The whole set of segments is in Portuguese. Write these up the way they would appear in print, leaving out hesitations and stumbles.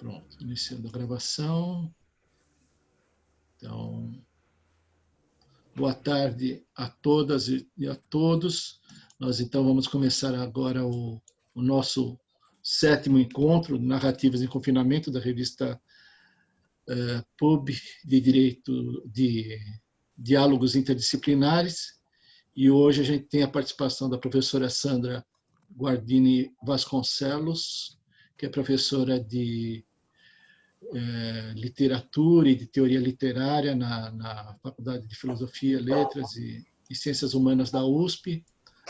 Pronto, iniciando a gravação. Então, boa tarde a todas e a todos. Nós, então, vamos começar agora o nosso 7º encontro de Narrativas em Confinamento, da revista PUB de Direito de Diálogos Interdisciplinares. E hoje a gente tem a participação da professora Sandra Guardini Vasconcelos, que é professora de literatura e de teoria literária na Faculdade de Filosofia, Letras e Ciências Humanas da USP.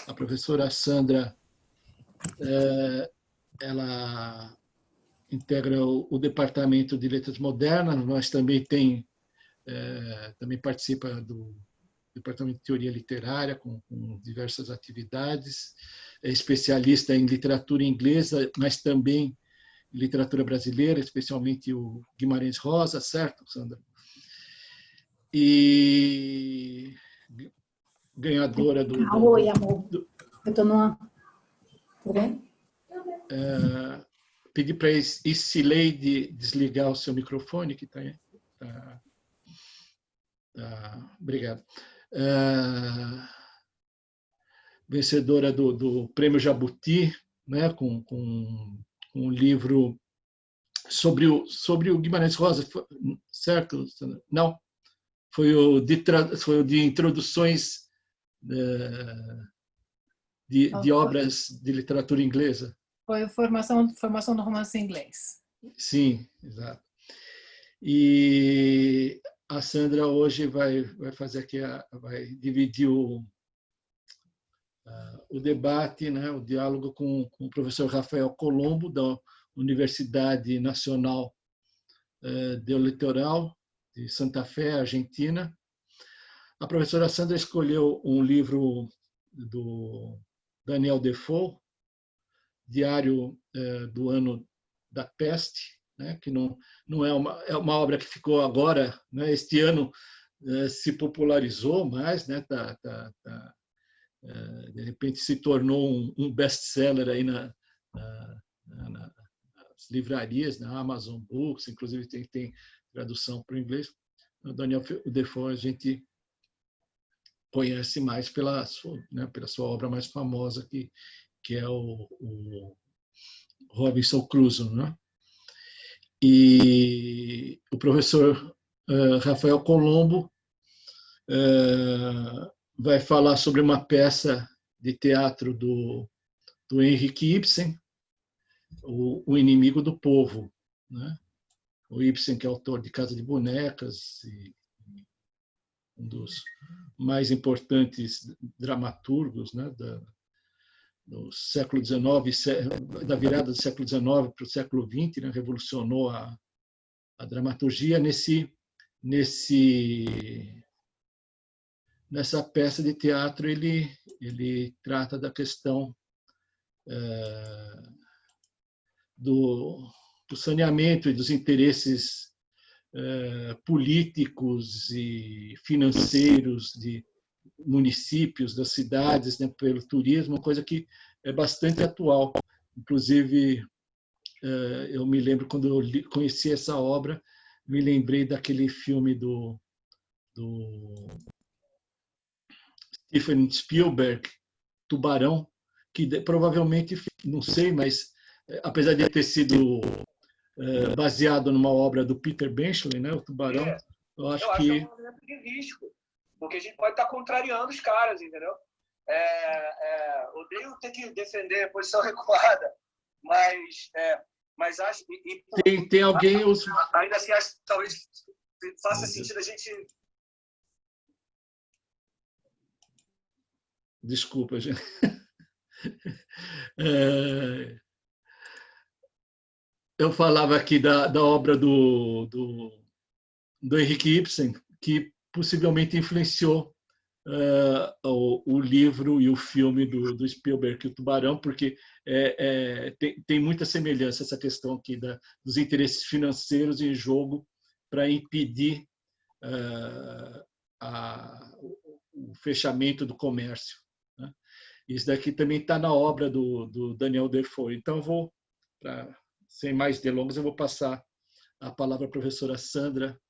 A professora Sandra, ela integra o Departamento de Letras Modernas, mas também também participa do Departamento de Teoria Literária, com diversas atividades. É especialista em literatura inglesa, mas também literatura brasileira, especialmente o Guimarães Rosa, certo, Sandra? E ganhadora do... Oi, amor. Eu estou numa... Tudo bem? Pedi para a Isileide desligar o seu microfone, que está... Obrigado. Vencedora do Prêmio Jabuti, né, com um livro sobre o Guimarães Rosa, certo? Não, foi o de introduções de obras de literatura inglesa. Foi a formação do romance inglês. Sim, exato. E a Sandra hoje vai fazer aqui, vai dividir o debate, né, o diálogo com o professor Rafael Colombo, da Universidade Nacional do Litoral de Santa Fé, Argentina. A professora Sandra escolheu um livro do Daniel Defoe, Diário do Ano da Peste, né, que não é uma obra que ficou agora, né, este ano se popularizou mais, né, de repente se tornou um best-seller aí nas livrarias, na Amazon Books, inclusive tem tradução para o inglês. O Daniel Defoe a gente conhece mais pela sua obra mais famosa, que é o Robinson Crusoe, né? E o professor Rafael Colombo vai falar sobre uma peça de teatro do Henrik Ibsen, o Inimigo do Povo, né? O Ibsen, que é autor de Casa de Bonecas e um dos mais importantes dramaturgos, né, do século XIX, da virada do século XIX para o século XX, né, revolucionou a dramaturgia nessa peça de teatro. Ele trata da questão do saneamento e dos interesses políticos e financeiros de municípios, das cidades, né, pelo turismo, uma coisa que é bastante atual. Inclusive, eu me lembro, quando eu conheci essa obra, me lembrei daquele filme do Steven Spielberg, Tubarão, que provavelmente, não sei, mas apesar de ter sido baseado numa obra do Peter Benchley, né, o Tubarão, eu acho que é um momento de risco, porque a gente pode estar contrariando os caras, entendeu? Odeio ter que defender a posição recuada, mas acho... Tem alguém... Ainda assim, acho que talvez faça sentido a gente... Desculpa, gente. Eu falava aqui da obra do Henrik Ibsen, que possivelmente influenciou o livro e o filme do Spielberg, o Tubarão, porque tem muita semelhança essa questão aqui dos interesses financeiros em jogo para impedir o fechamento do comércio, né? Isso daqui também está na obra do Daniel Defoe. Então, sem mais delongas, eu vou passar a palavra à professora Sandra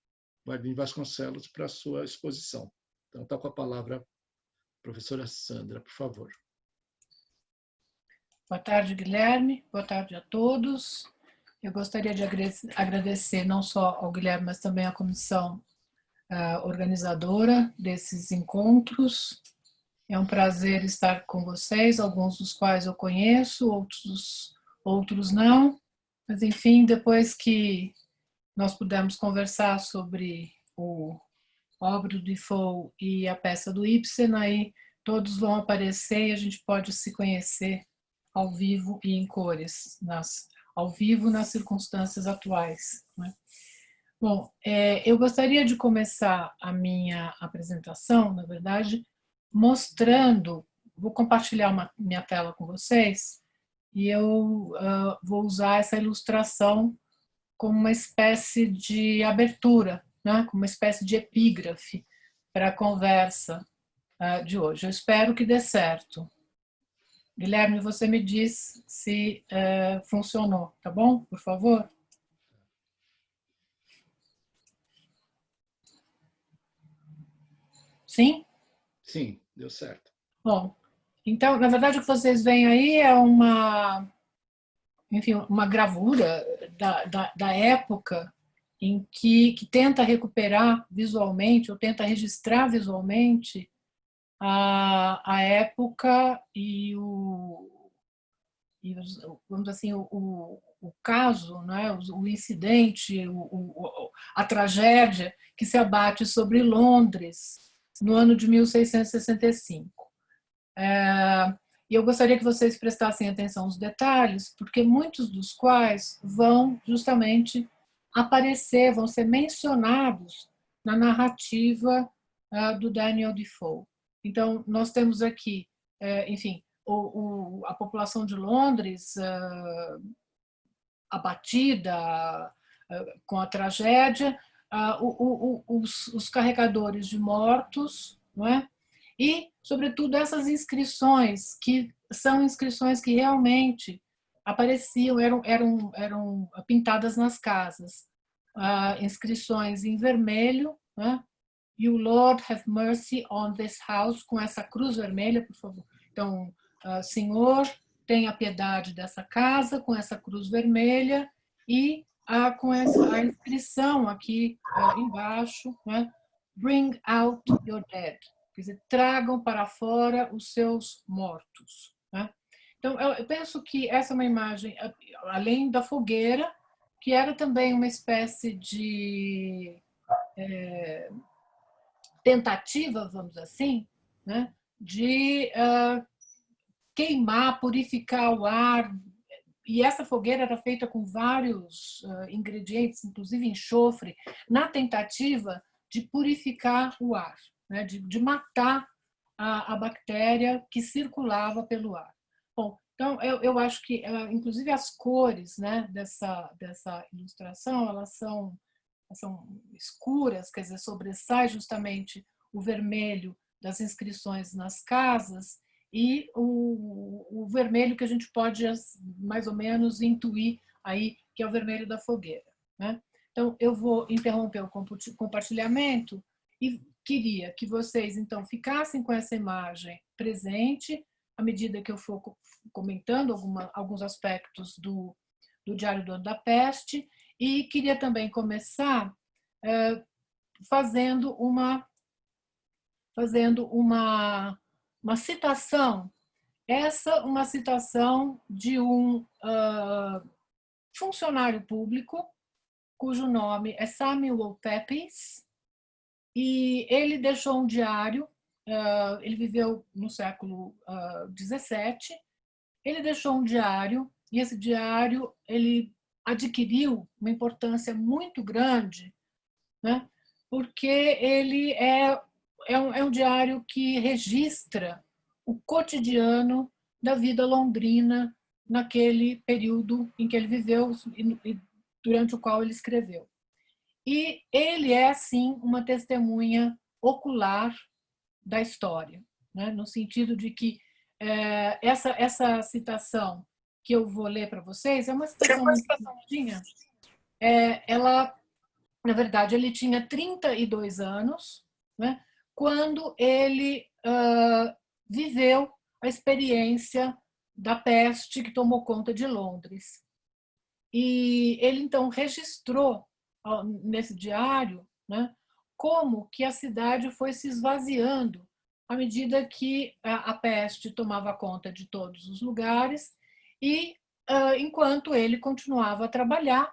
Guardini Vasconcelos para a sua exposição. Então, está com a palavra a professora Sandra, por favor. Boa tarde, Guilherme. Boa tarde a todos. Eu gostaria de agradecer não só ao Guilherme, mas também à comissão organizadora desses encontros. É um prazer estar com vocês, alguns dos quais eu conheço, outros não. Mas, enfim, depois que nós pudemos conversar sobre a obra do Defoe e a peça do Ibsen, aí todos vão aparecer e a gente pode se conhecer ao vivo e em cores, ao vivo nas circunstâncias atuais, né? Bom, eu gostaria de começar a minha apresentação, na verdade, vou compartilhar minha tela com vocês, e eu vou usar essa ilustração como uma espécie de abertura, né? Como uma espécie de epígrafe para a conversa de hoje. Eu espero que dê certo. Guilherme, você me diz se funcionou, tá bom? Por favor. Sim? Sim, deu certo. Bom, então, na verdade, o que vocês veem aí é uma gravura da época em que tenta recuperar visualmente, ou tenta registrar visualmente a época vamos dizer assim, o caso, né, o incidente, a tragédia que se abate sobre Londres no ano de 1665. E eu gostaria que vocês prestassem atenção aos detalhes, porque muitos dos quais vão justamente aparecer, vão ser mencionados na narrativa do Daniel Defoe. Então, nós temos aqui, enfim, a população de Londres abatida com a tragédia, os carregadores de mortos, não é? E, sobretudo, essas inscrições, que são inscrições que realmente apareciam, eram pintadas nas casas. Inscrições em vermelho, né? You Lord have mercy on this house, com essa cruz vermelha, por favor. Então, Senhor, tenha piedade dessa casa, com essa cruz vermelha, e com a inscrição aqui embaixo, né? Bring out your dead. Quer dizer, tragam para fora os seus mortos, né? Então, eu penso que essa é uma imagem, além da fogueira, que era também uma espécie de tentativa, vamos dizer assim, né, de queimar, purificar o ar. E essa fogueira era feita com vários ingredientes, inclusive enxofre, na tentativa de purificar o ar, né, de matar a bactéria que circulava pelo ar. Bom, então eu acho que, inclusive, as cores, né, dessa ilustração, elas são escuras, quer dizer, sobressai justamente o vermelho das inscrições nas casas e o vermelho que a gente pode mais ou menos intuir aí, que é o vermelho da fogueira, né? Então, eu vou interromper o compartilhamento e queria que vocês, então, ficassem com essa imagem presente à medida que eu for comentando alguns aspectos do Diário do Ano da Peste. E queria também começar fazendo uma citação. Uma citação de um funcionário público, cujo nome é Samuel Pepys, e ele deixou um diário, ele viveu no século XVII, ele deixou um diário, e esse diário ele adquiriu uma importância muito grande, né? Porque ele é um diário que registra o cotidiano da vida londrina naquele período em que ele viveu e durante o qual ele escreveu. E ele é, sim, uma testemunha ocular da história, né? No sentido de que essa citação que eu vou ler para vocês é uma citação muito curtinha, ela, na verdade, ele tinha 32 anos, né, quando ele viveu a experiência da peste que tomou conta de Londres. E ele, então, registrou nesse diário, né, como que a cidade foi se esvaziando à medida que a peste tomava conta de todos os lugares e enquanto ele continuava a trabalhar,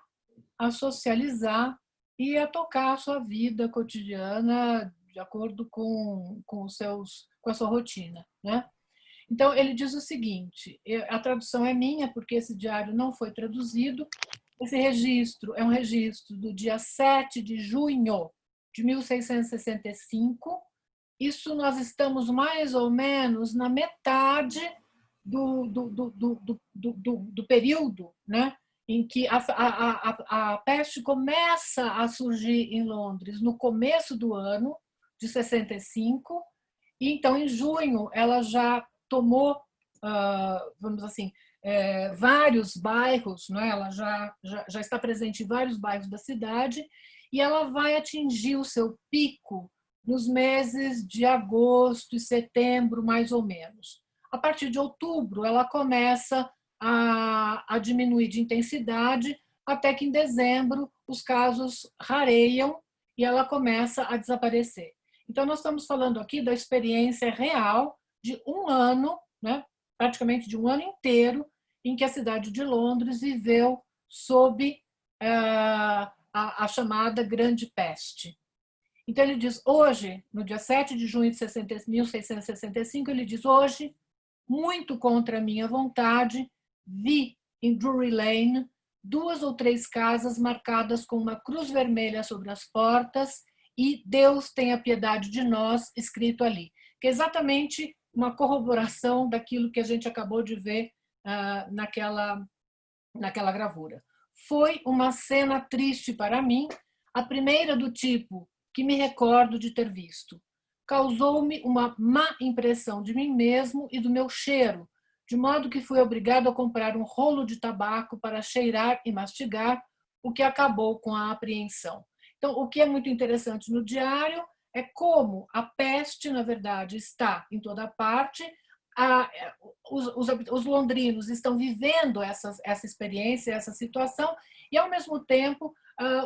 a socializar e a tocar a sua vida cotidiana de acordo com com a sua rotina, né? Então, ele diz o seguinte, a tradução é minha, porque esse diário não foi traduzido. Esse registro é um registro do dia 7 de junho de 1665. Isso nós estamos mais ou menos na metade do período, né, em que a peste começa a surgir em Londres no começo do ano de 65, e então em junho ela já tomou, vamos assim, vários bairros, né? Ela já está presente em vários bairros da cidade e ela vai atingir o seu pico nos meses de agosto e setembro, mais ou menos. A partir de outubro, ela começa a diminuir de intensidade, até que em dezembro os casos rareiam e ela começa a desaparecer. Então, nós estamos falando aqui da experiência real de um ano, né, praticamente de um ano inteiro, em que a cidade de Londres viveu sob a chamada Grande Peste. Então, ele diz, hoje, no dia 7 de junho de 1665, ele diz, hoje, muito contra a minha vontade, vi em Drury Lane 2 ou 3 casas marcadas com uma cruz vermelha sobre as portas e Deus tenha piedade de nós, escrito ali. Que é exatamente uma corroboração daquilo que a gente acabou de ver naquela gravura. Foi uma cena triste para mim, a primeira do tipo que me recordo de ter visto. Causou-me uma má impressão de mim mesmo e do meu cheiro, de modo que fui obrigado a comprar um rolo de tabaco para cheirar e mastigar, o que acabou com a apreensão. Então, o que é muito interessante no diário é como a peste, na verdade, está em toda parte. Os londrinos estão vivendo essa experiência, essa situação, e, ao mesmo tempo,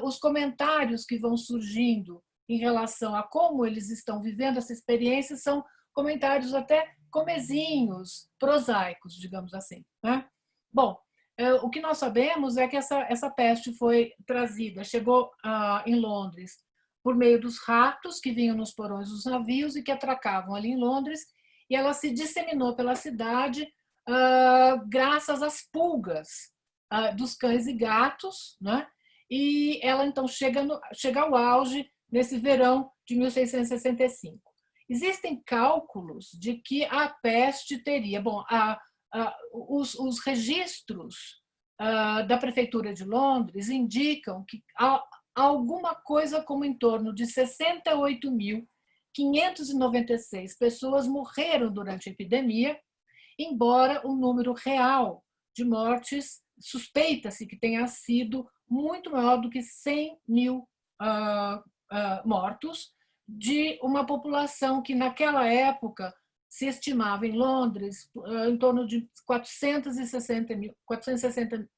os comentários que vão surgindo em relação a como eles estão vivendo essa experiência são comentários até comezinhos, prosaicos, digamos assim, né? Bom, o que nós sabemos é que essa peste foi trazida, chegou em Londres por meio dos ratos que vinham nos porões dos navios e que atracavam ali em Londres, e ela se disseminou pela cidade graças às pulgas dos cães e gatos, né? E ela então chega ao auge nesse verão de 1665. Existem cálculos de que a peste teria, bom, os registros da Prefeitura de Londres indicam que alguma coisa como em torno de 68.596 pessoas morreram durante a epidemia, embora o número real de mortes suspeita-se que tenha sido muito maior do que 100 mil mortos, de uma população que naquela época se estimava em Londres em torno de 460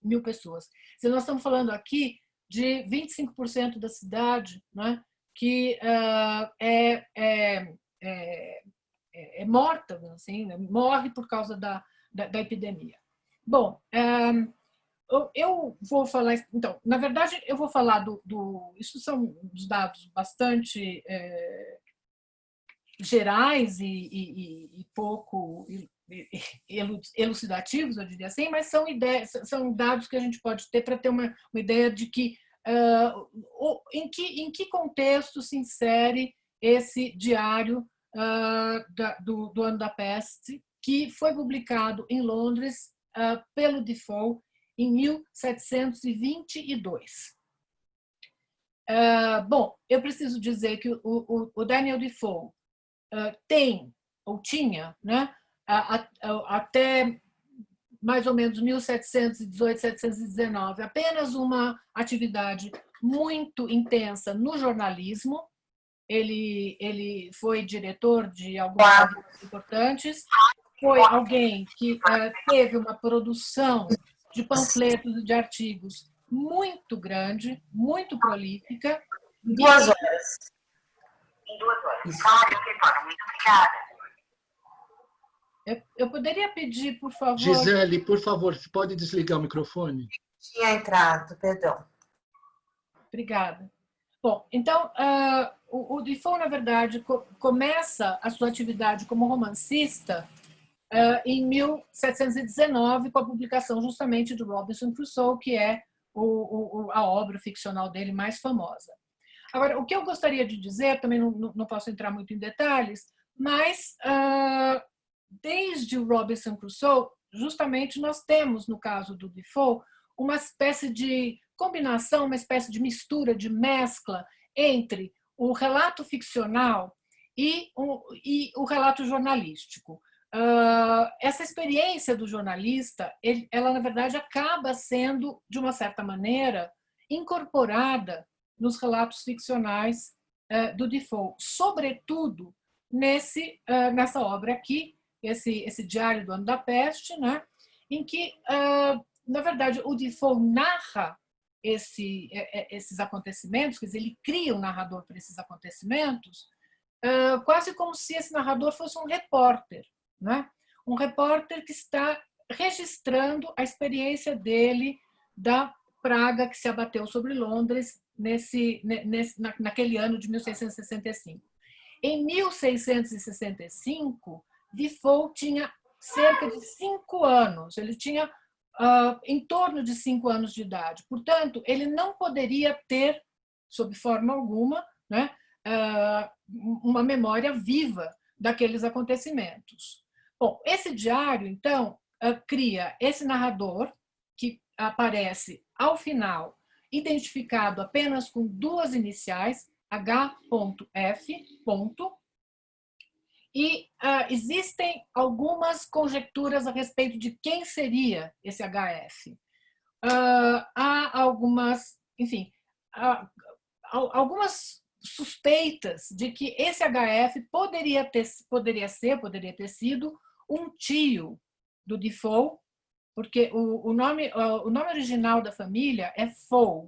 mil pessoas. Se nós estamos falando aqui de 25% da cidade, né, que é morta, assim, morre por causa da epidemia. Bom, eu vou falar, então, na verdade, eu vou falar isso são os dados bastante gerais e pouco elucidativos, eu diria assim, mas são dados que a gente pode ter para ter uma ideia de que em que contexto se insere esse diário do ano da peste, que foi publicado em Londres pelo Defoe em 1722. Bom, eu preciso dizer que o Daniel Defoe tem, ou tinha, né, até mais ou menos 1718, 1719, apenas uma atividade muito intensa no jornalismo. Ele foi diretor de algumas revistas importantes, foi alguém que teve uma produção de panfletos e de artigos muito grande, muito prolífica. Em 2 horas. Em 2 horas. Muito obrigada. Eu poderia pedir, por favor... Gisele, por favor, você pode desligar o microfone? Tinha entrado, perdão. Obrigada. Bom, então, o Defoe, na verdade, começa a sua atividade como romancista em 1719, com a publicação justamente do Robinson Crusoe, que é a obra ficcional dele mais famosa. Agora, o que eu gostaria de dizer, também não posso entrar muito em detalhes, mas desde o Robinson Crusoe, justamente nós temos, no caso do Defoe, uma espécie de combinação, uma espécie de mistura, de mescla entre o relato ficcional e o relato jornalístico. Essa experiência do jornalista, ela, na verdade, acaba sendo, de uma certa maneira, incorporada nos relatos ficcionais do Defoe, sobretudo nessa obra aqui, esse Diário do Ano da Peste, né, em que, na verdade, o Defoe narra esses acontecimentos, quer dizer, ele cria um narrador para esses acontecimentos, quase como se esse narrador fosse um repórter, né? Um repórter que está registrando a experiência dele da praga que se abateu sobre Londres naquele ano de 1665. Em 1665, Defoe tinha cerca de 5 anos, ele tinha em torno de 5 anos de idade. Portanto, ele não poderia ter, sob forma alguma, né, uma memória viva daqueles acontecimentos. Bom, esse diário, então, cria esse narrador, que aparece ao final, identificado apenas com 2 iniciais, H.F. E existem algumas conjecturas a respeito de quem seria esse HF. Há algumas, enfim, algumas suspeitas de que esse HF poderia ter sido um tio do Defoe, porque o nome original da família é Foe.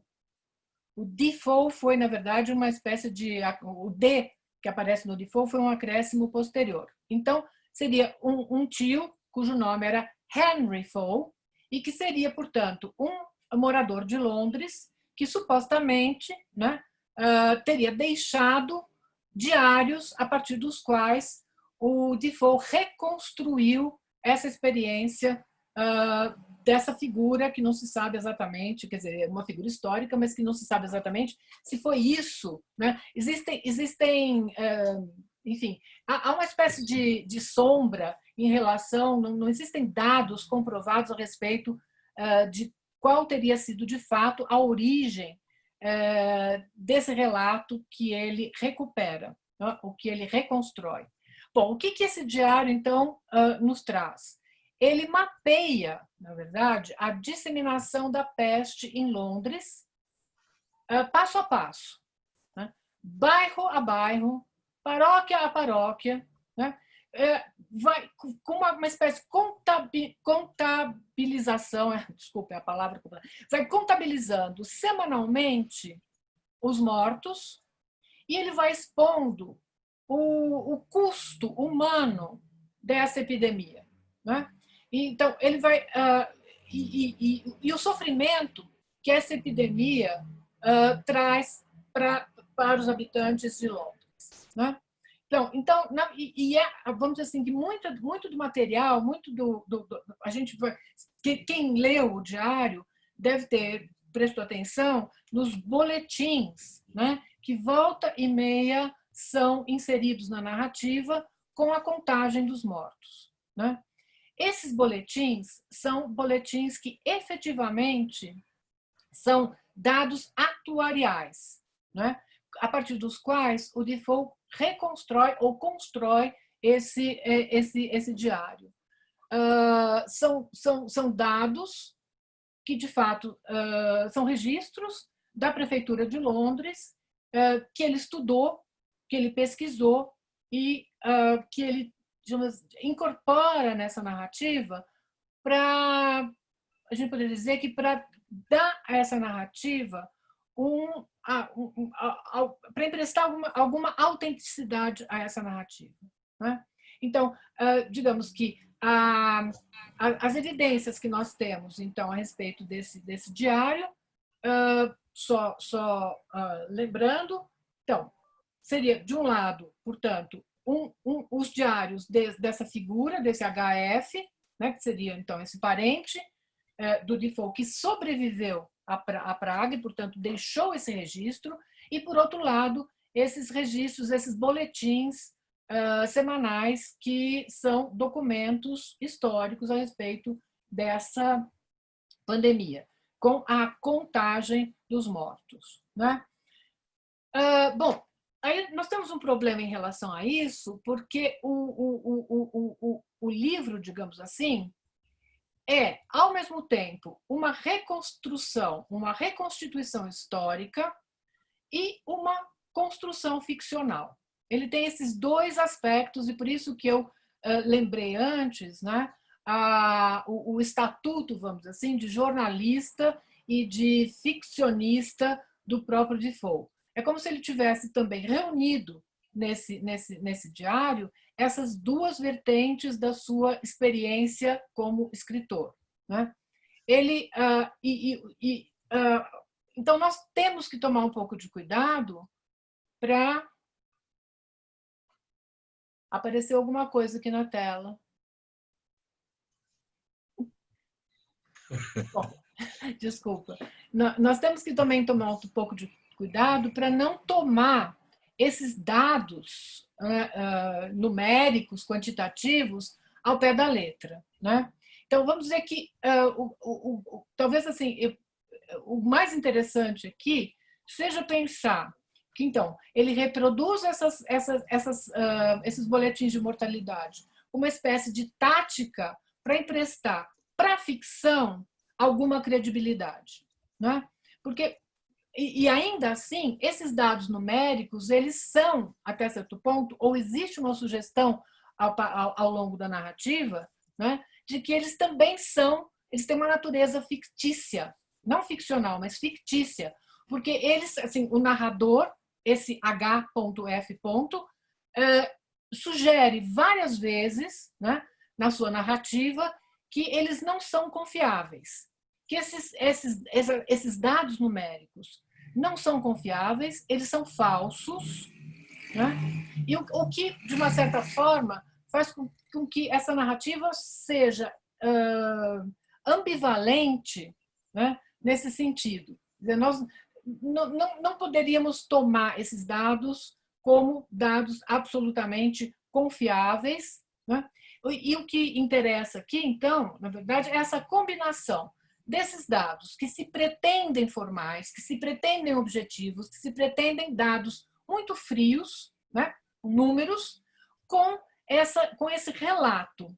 O Defoe foi, na verdade, uma espécie de... O D que aparece no Defoe foi um acréscimo posterior. Então, seria um tio cujo nome era Henry Foe e que seria, portanto, um morador de Londres que supostamente, né, teria deixado diários a partir dos quais o Defoe reconstruiu essa experiência dessa figura que não se sabe exatamente, quer dizer, uma figura histórica, mas que não se sabe exatamente se foi isso, né? Existem enfim, há uma espécie de sombra em relação, não existem dados comprovados a respeito de qual teria sido, de fato, a origem desse relato que ele recupera, né? O que ele reconstrói. Bom, o que esse diário, então, nos traz? Ele mapeia, na verdade, a disseminação da peste em Londres, passo a passo, né? Bairro a bairro, paróquia a paróquia, né? Vai com uma espécie de contabilização, desculpe a palavra, vai contabilizando semanalmente os mortos e ele vai expondo o custo humano dessa epidemia, né? Então, ele vai... E o sofrimento que essa epidemia traz para os habitantes de Londres, né? Então vamos dizer assim, que muito do material, a gente vai, quem leu o diário deve ter prestou atenção nos boletins, né, que volta e meia são inseridos na narrativa com a contagem dos mortos, né? Esses boletins são boletins que efetivamente são dados atuariais, né? A partir dos quais o Defoe reconstrói ou constrói esse diário. são dados que, de fato, são registros da Prefeitura de Londres, que ele estudou, que ele pesquisou e que ele, digamos, incorpora nessa narrativa para, a gente poderia dizer que para dar a essa narrativa para emprestar alguma autenticidade a essa narrativa, né? Então, digamos que as evidências que nós temos, então, a respeito desse diário, só lembrando, então, seria, de um lado, portanto, os diários dessa figura, desse HF, né, que seria, então, esse parente do Defoe, que sobreviveu à praga e, portanto, deixou esse registro, e, por outro lado, esses registros, esses boletins semanais, que são documentos históricos a respeito dessa pandemia, com a contagem dos mortos, né? Bom, aí nós temos um problema em relação a isso, porque o livro, digamos assim, é, ao mesmo tempo, uma reconstrução, uma reconstituição histórica e uma construção ficcional. Ele tem esses dois aspectos, e por isso que eu lembrei antes, né, o estatuto, vamos dizer assim, de jornalista e de ficcionista do próprio Defoe. É como se ele tivesse também reunido nesse diário essas duas vertentes da sua experiência como escritor, né? Ele então nós temos que tomar um pouco de cuidado para aparecer alguma coisa aqui na tela. Bom, desculpa. Nós temos que também tomar um pouco de cuidado para não tomar esses dados numéricos, quantitativos, ao pé da letra, né? Então, vamos dizer que talvez assim, o mais interessante aqui seja pensar que, então, ele reproduz esses boletins de mortalidade, uma espécie de tática para emprestar para a ficção alguma credibilidade, né? Porque e ainda assim, esses dados numéricos, eles são, até certo ponto, ou existe uma sugestão ao longo da narrativa, né, de que eles também eles têm uma natureza fictícia, não ficcional, mas fictícia, porque eles, assim, o narrador, esse H.F., sugere várias vezes, né, na sua narrativa, que eles não são confiáveis, que esses dados numéricos não são confiáveis, eles são falsos, né? E o que, de uma certa forma, faz com que essa narrativa seja ambivalente, né, nesse sentido. Nós não poderíamos tomar esses dados como dados absolutamente confiáveis, né? E o que interessa aqui, então, na verdade, é essa combinação desses dados que se pretendem formais, que se pretendem objetivos, que se pretendem dados muito frios, né, números, com esse relato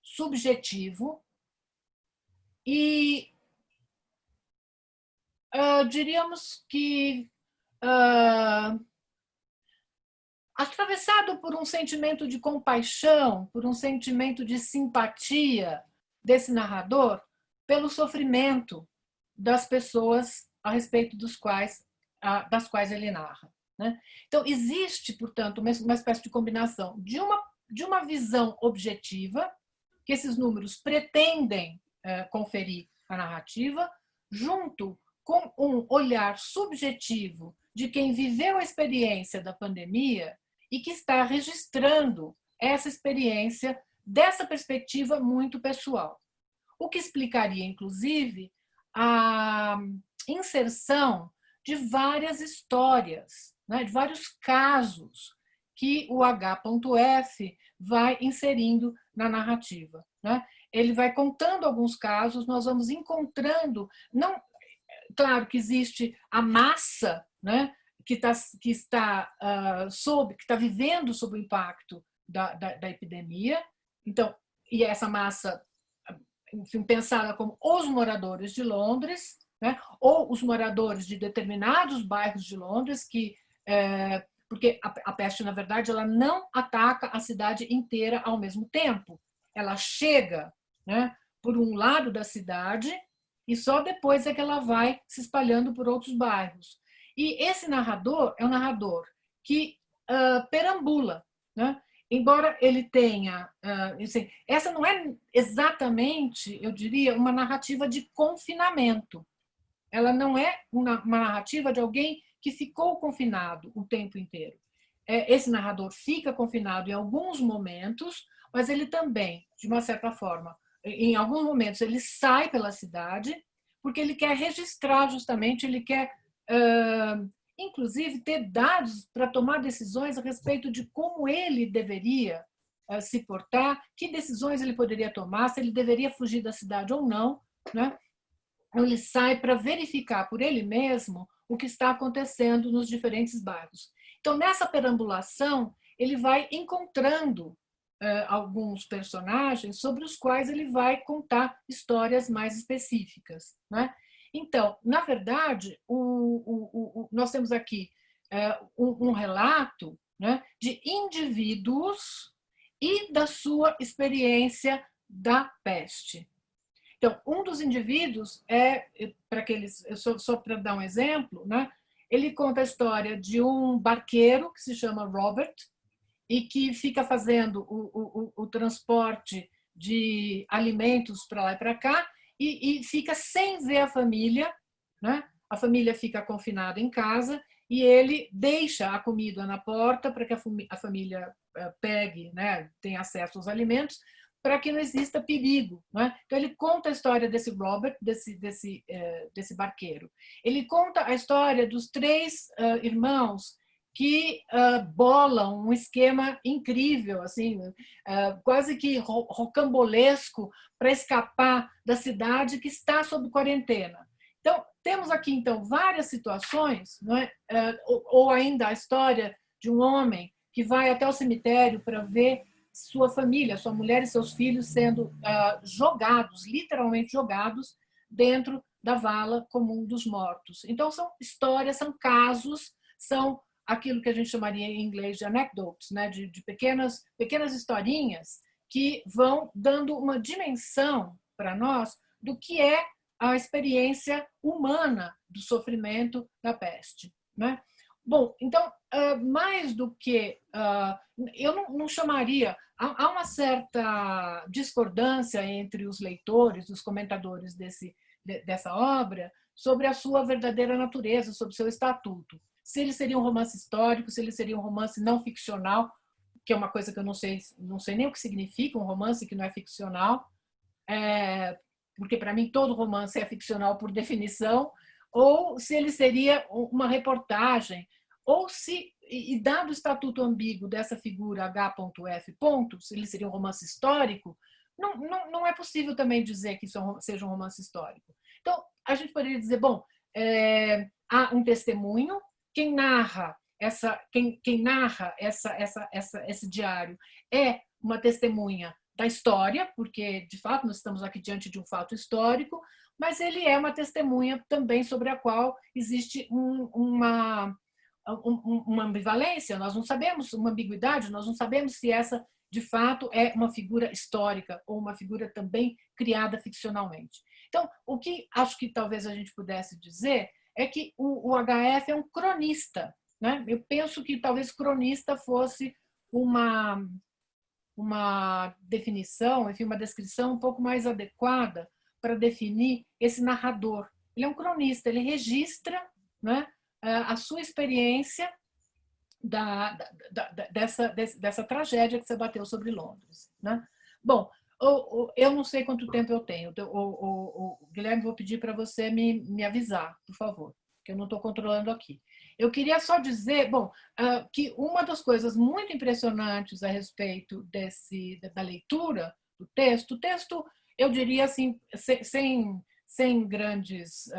subjetivo e diríamos que atravessado por um sentimento de compaixão, por um sentimento de simpatia desse narrador pelo sofrimento das pessoas a respeito das quais ele narra, né? Então, existe, portanto, uma espécie de combinação de uma visão objetiva, que esses números pretendem conferir à narrativa, junto com um olhar subjetivo de quem viveu a experiência da pandemia e que está registrando essa experiência dessa perspectiva muito pessoal. O que explicaria, inclusive, a inserção de várias histórias, né, de vários casos que o H.F. vai inserindo na narrativa, né? Ele vai contando alguns casos, nós vamos encontrando, não, claro que existe a massa, né, que está vivendo sob o impacto da epidemia. Então, e essa massa, enfim, pensada como os moradores de Londres, né, ou os moradores de determinados bairros de Londres, porque a peste, na verdade, ela não ataca a cidade inteira ao mesmo tempo. Ela chega, né, por um lado da cidade e só depois é que ela vai se espalhando por outros bairros. E esse narrador é um narrador que perambula, né? Embora ele tenha... assim, essa não é exatamente, eu diria, uma narrativa de confinamento. Ela não é uma narrativa de alguém que ficou confinado o tempo inteiro. Esse narrador fica confinado em alguns momentos, mas ele também, de uma certa forma, em alguns momentos ele sai pela cidade, porque ele quer registrar justamente, ele quer, inclusive, ter dados para tomar decisões a respeito de como ele deveria se portar, que decisões ele poderia tomar, se ele deveria fugir da cidade ou não, né? Então, ele sai para verificar por ele mesmo o que está acontecendo nos diferentes bairros. Então, nessa perambulação, ele vai encontrando alguns personagens sobre os quais ele vai contar histórias mais específicas, né? Então, na verdade, nós temos aqui um relato, né, de indivíduos e da sua experiência da peste. Então, um dos indivíduos para aqueles, só para dar um exemplo, né, ele conta a história de um barqueiro que se chama Robert e que fica fazendo o transporte de alimentos para lá e para cá e fica sem ver a família, né? A família fica confinada em casa e ele deixa a comida na porta para que a família pegue, né, tenha acesso aos alimentos, para que não exista perigo, né? Então ele conta a história desse Robert, desse barqueiro. Ele conta a história dos 3 irmãos que bolam um esquema incrível, assim, quase que rocambolesco, para escapar da cidade que está sob quarentena. Então, temos aqui então várias situações, não é? Ou ainda a história de um homem que vai até o cemitério para ver sua família, sua mulher e seus filhos sendo jogados, literalmente jogados, dentro da vala comum dos mortos. Então, são histórias, são casos, são aquilo que a gente chamaria em inglês de anecdotes, né? de pequenas historinhas que vão dando uma dimensão para nós do que é a experiência humana do sofrimento da peste, né? Bom, então, mais do que... eu não chamaria... Há uma certa discordância entre os leitores, os comentadores dessa obra, sobre a sua verdadeira natureza, sobre o seu estatuto. Se ele seria um romance histórico, se ele seria um romance não ficcional, que é uma coisa que eu não sei nem o que significa um romance que não é ficcional, porque para mim todo romance é ficcional por definição, ou se ele seria uma reportagem, ou se, e dado o estatuto ambíguo dessa figura H.F., se ele seria um romance histórico, não é possível também dizer que isso seja um romance histórico. Então, a gente poderia dizer, bom, há um testemunho, quem narra esse diário é uma testemunha da história, porque, de fato, nós estamos aqui diante de um fato histórico, mas ele é uma testemunha também sobre a qual existe uma ambivalência, nós não sabemos, uma ambiguidade, nós não sabemos se essa, de fato, é uma figura histórica ou uma figura também criada ficcionalmente. Então, o que acho que talvez a gente pudesse dizer é que o HF é um cronista, né? Eu penso que talvez cronista fosse uma definição, enfim, uma descrição um pouco mais adequada para definir esse narrador. Ele é um cronista, ele registra, né, a sua experiência dessa tragédia que se abateu sobre Londres, né? Bom, eu não sei quanto tempo eu tenho. Guilherme, vou pedir para você me avisar, por favor, que eu não estou controlando aqui. Eu queria só dizer, bom, que uma das coisas muito impressionantes a respeito da leitura do texto, eu diria assim, sem grandes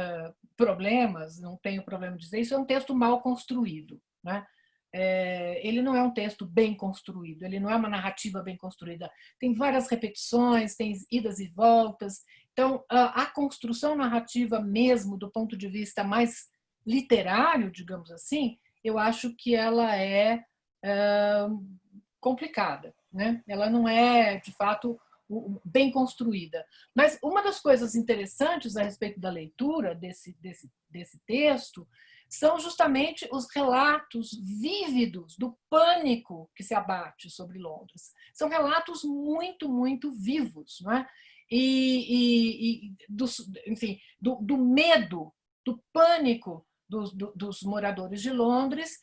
problemas, não tenho problema de dizer isso, é um texto mal construído, né? ele não é um texto bem construído, ele não é uma narrativa bem construída. Tem várias repetições, tem idas e voltas. Então, a construção narrativa mesmo, do ponto de vista mais literário, digamos assim, eu acho que ela é complicada, né? Ela não é, de fato, bem construída. Mas uma das coisas interessantes a respeito da leitura desse texto são justamente os relatos vívidos do pânico que se abate sobre Londres. São relatos muito, muito vivos, não é? Enfim, do medo, do pânico dos moradores de Londres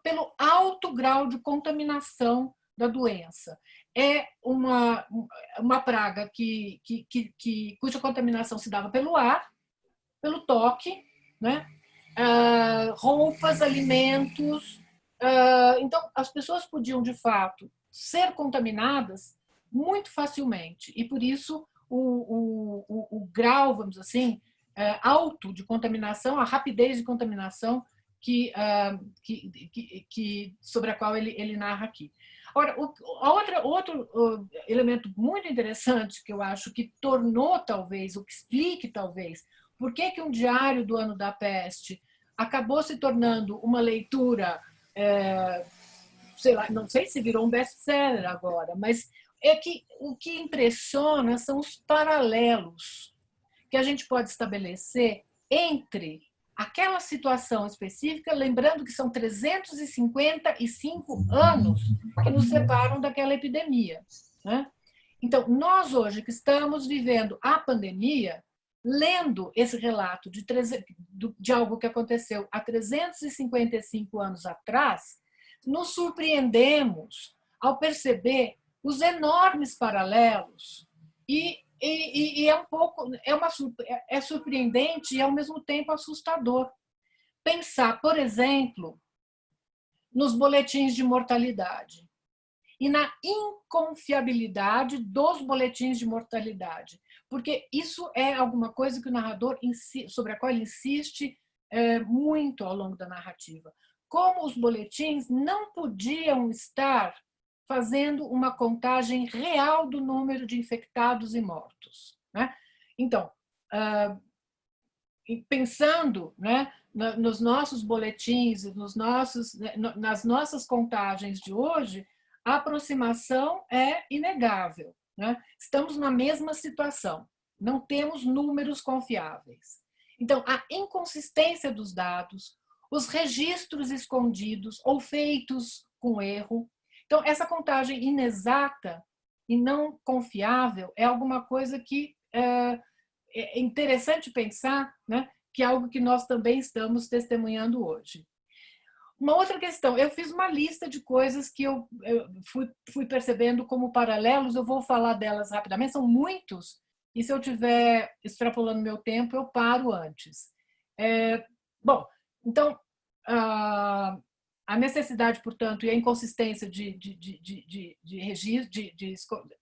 pelo alto grau de contaminação da doença. É uma praga cuja contaminação se dava pelo ar, pelo toque, né? Roupas, alimentos. Então, as pessoas podiam, de fato, ser contaminadas muito facilmente. E, por isso, o grau, vamos dizer assim, alto de contaminação, a rapidez de contaminação sobre a qual ele narra aqui. Ora, outro elemento muito interessante que eu acho que tornou, talvez, o que explique, talvez, por que um diário do ano da peste acabou se tornando uma leitura, sei lá, não sei se virou um best-seller agora, mas é que o que impressiona são os paralelos que a gente pode estabelecer entre aquela situação específica, lembrando que são 355 anos que nos separam daquela epidemia, né? Então, nós hoje que estamos vivendo a pandemia, lendo esse relato de algo que aconteceu há 355 anos atrás, nos surpreendemos ao perceber os enormes paralelos e é surpreendente e ao mesmo tempo assustador pensar, por exemplo, nos boletins de mortalidade e na inconfiabilidade dos boletins de mortalidade, porque isso é alguma coisa que o narrador sobre a qual ele insiste muito ao longo da narrativa. Como os boletins não podiam estar fazendo uma contagem real do número de infectados e mortos, né? Então, pensando, né, nos nossos boletins, nas nossas contagens de hoje, a aproximação é inegável, né? Estamos na mesma situação, não temos números confiáveis. Então, a inconsistência dos dados, os registros escondidos ou feitos com erro. Então, essa contagem inexata e não confiável é alguma coisa que é interessante pensar, né, que é algo que nós também estamos testemunhando hoje. Uma outra questão, eu fiz uma lista de coisas que eu fui percebendo como paralelos, eu vou falar delas rapidamente, são muitos, e se eu estiver extrapolando meu tempo, eu paro antes. Bom, então, a necessidade, portanto, e a inconsistência de registro,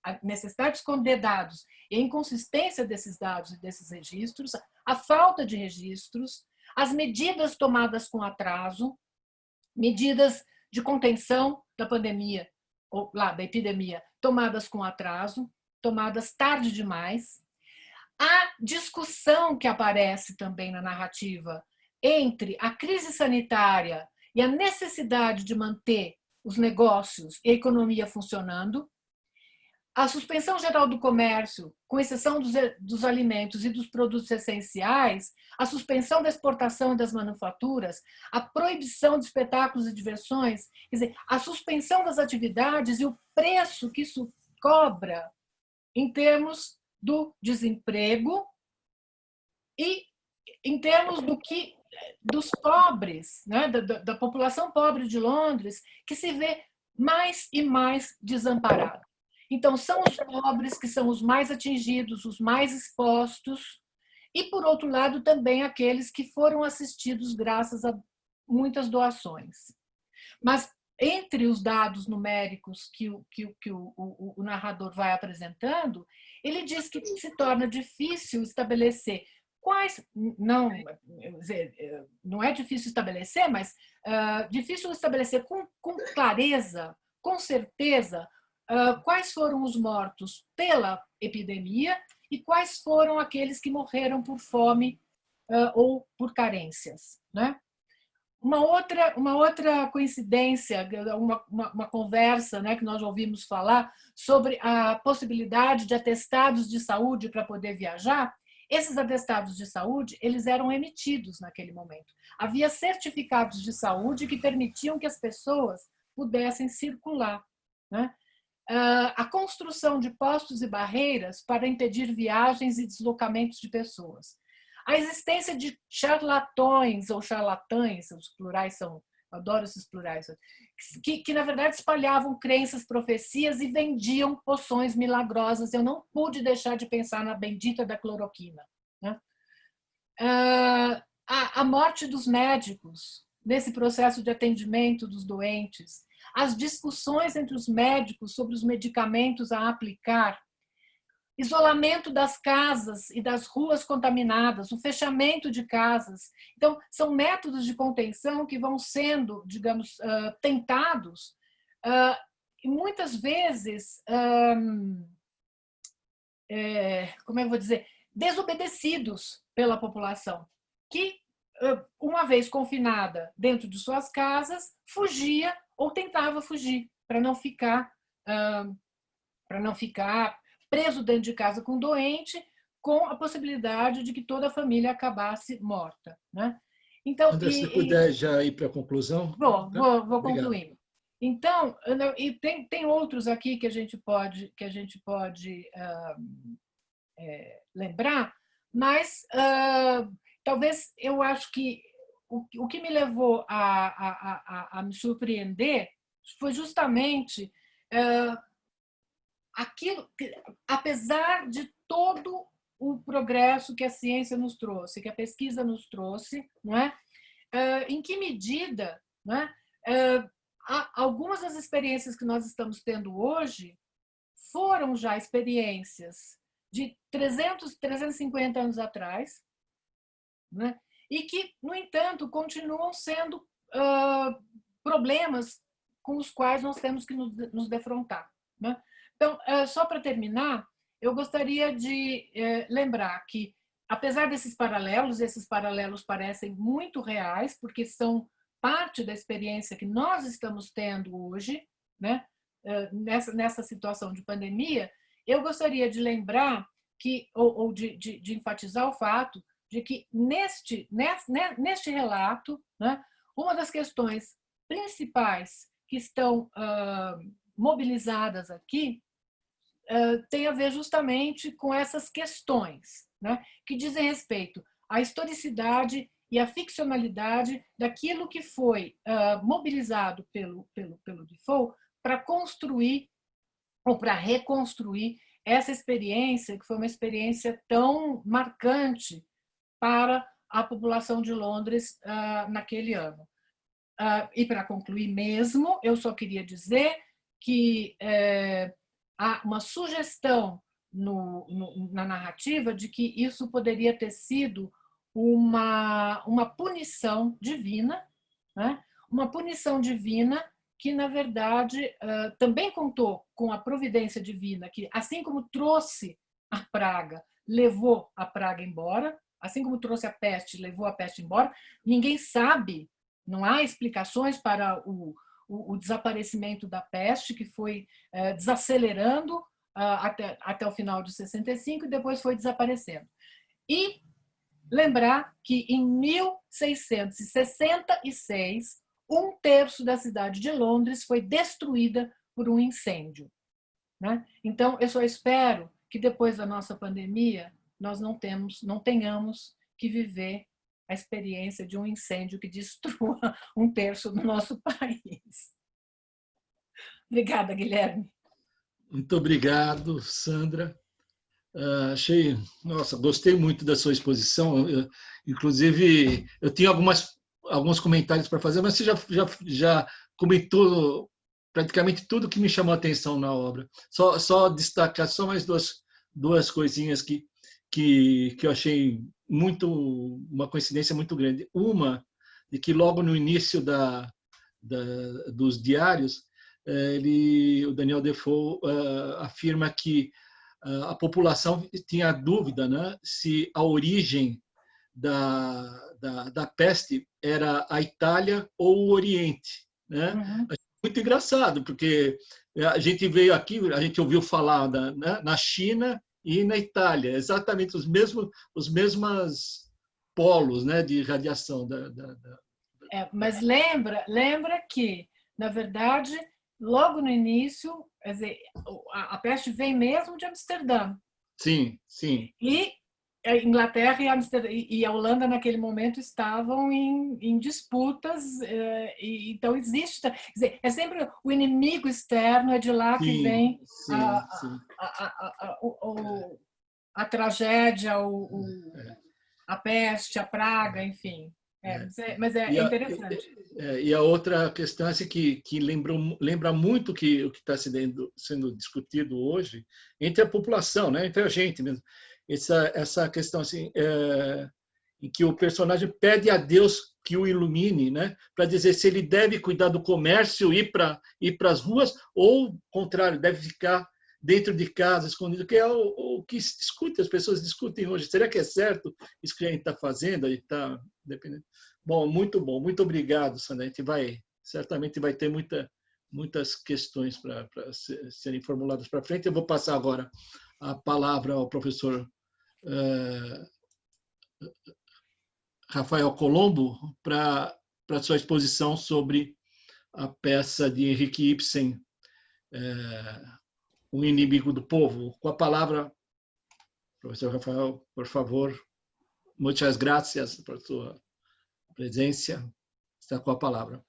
a necessidade de esconder dados e a inconsistência desses dados e desses registros, a falta de registros, as medidas tomadas com atraso, medidas de contenção da pandemia, ou lá, da epidemia, tomadas com atraso, tomadas tarde demais, a discussão que aparece também na narrativa entre a crise sanitária e a necessidade de manter os negócios e a economia funcionando, a suspensão geral do comércio, com exceção dos alimentos e dos produtos essenciais, a suspensão da exportação e das manufaturas, a proibição de espetáculos e diversões, quer dizer, a suspensão das atividades e o preço que isso cobra em termos do desemprego e em termos dos pobres, né, da população pobre de Londres, que se vê mais e mais desamparada. Então, são os pobres que são os mais atingidos, os mais expostos, e, por outro lado, também aqueles que foram assistidos graças a muitas doações. Mas, entre os dados numéricos que o narrador vai apresentando, ele diz que se torna difícil estabelecer dizer, não é difícil estabelecer, mas difícil estabelecer com clareza, com certeza, quais foram os mortos pela epidemia e quais foram aqueles que morreram por fome ou por carências, né? Uma outra coincidência, uma conversa, né, que nós ouvimos falar sobre a possibilidade de atestados de saúde para poder viajar. Esses atestados de saúde, eles eram emitidos naquele momento. Havia certificados de saúde que permitiam que as pessoas pudessem circular, né? A construção de postos e barreiras para impedir viagens e deslocamentos de pessoas. A existência de charlatões ou charlatães, os plurais são, adoro esses plurais, que na verdade espalhavam crenças, profecias e vendiam poções milagrosas. Eu não pude deixar de pensar na bendita da cloroquina, né? A morte dos médicos nesse processo de atendimento dos doentes, as discussões entre os médicos sobre os medicamentos a aplicar, isolamento das casas e das ruas contaminadas, o fechamento de casas. Então, são métodos de contenção que vão sendo, digamos, tentados e muitas vezes, como é que eu vou dizer, desobedecidos pela população, que, uma vez confinada dentro de suas casas, fugia ou tentava fugir para não ficar preso dentro de casa com doente, com a possibilidade de que toda a família acabasse morta, né? Então, André, se puder já ir para a conclusão. Vou concluindo. Então, e tem outros aqui que a gente pode lembrar, mas talvez eu acho que o que me levou a me surpreender foi justamente aquilo que, apesar de todo o progresso que a ciência nos trouxe, que a pesquisa nos trouxe, não é? Em que medida, não é? Algumas das experiências que nós estamos tendo hoje foram já experiências de 350 anos atrás, né? E que, no entanto, continuam sendo problemas com os quais nós temos que nos defrontar, né? Então, só para terminar, eu gostaria de lembrar que, apesar desses paralelos, esses paralelos parecem muito reais, porque são parte da experiência que nós estamos tendo hoje, né? Nessa situação de pandemia, eu gostaria de lembrar que, ou de enfatizar o fato de que neste relato, né, uma das questões principais que estão mobilizadas aqui tem a ver justamente com essas questões, né, que dizem respeito à historicidade e à ficcionalidade daquilo que foi mobilizado pelo Defoe para construir ou para reconstruir essa experiência, que foi uma experiência tão marcante para a população de Londres naquele ano. E para concluir mesmo, eu só queria dizer que há uma sugestão na narrativa de que isso poderia ter sido uma punição divina, né? Uma punição divina que, na verdade, também contou com a providência divina, que, assim como trouxe a praga, levou a praga embora, assim como trouxe a peste, levou a peste embora. Ninguém sabe, não há explicações para o desaparecimento da peste, que foi desacelerando até o final de 65 e depois foi desaparecendo. E lembrar que em 1666, 1/3 da cidade de Londres foi destruída por um incêndio, né? Então, eu só espero que depois da nossa pandemia nós não tenhamos que viver a experiência de um incêndio que destrua 1/3 do nosso país. Obrigada, Guilherme. Muito obrigado, Sandra. Gostei muito da sua exposição. Inclusive, eu tinha alguns comentários para fazer, mas você já comentou praticamente tudo que me chamou a atenção na obra. Só destacar mais duas coisinhas que eu achei uma coincidência muito grande. Uma, de que logo no início dos diários, o Daniel Defoe afirma que a população tinha dúvida, né, se a origem da peste era a Itália ou o Oriente, né? Uhum. Muito engraçado, porque a gente veio aqui, a gente ouviu falar na China e na Itália, exatamente os mesmos polos, né, de radiação. Mas lembra que, na verdade, logo no início, quer dizer, a peste vem mesmo de Amsterdã. Sim, sim. E a Inglaterra e a Holanda, naquele momento, estavam em disputas. Então, existe. Quer dizer, é sempre o inimigo externo, é de lá que Sim, vem sim, sim. a tragédia, a peste, a praga, enfim. Mas é interessante. E a outra questão é assim, que lembra muito o que está sendo discutido hoje entre a população, né? Entre a gente mesmo. Essa questão assim, em que o personagem pede a Deus que o ilumine, né? Para dizer se ele deve cuidar do comércio, ir para as ruas, ou, ao contrário, deve ficar dentro de casa, escondido, que é o que se discute, as pessoas discutem hoje. Será que é certo isso que a gente está fazendo? Está dependendo. Bom, muito obrigado, Sandra. A gente certamente vai ter muitas questões para serem formuladas para frente. Eu vou passar agora a palavra ao professor Rafael Colombo para sua exposição sobre a peça de Henrik Ibsen, O Inimigo do Povo. Com a palavra, professor Rafael, por favor. Muchas gracias por sua presencia. Está con la palabra.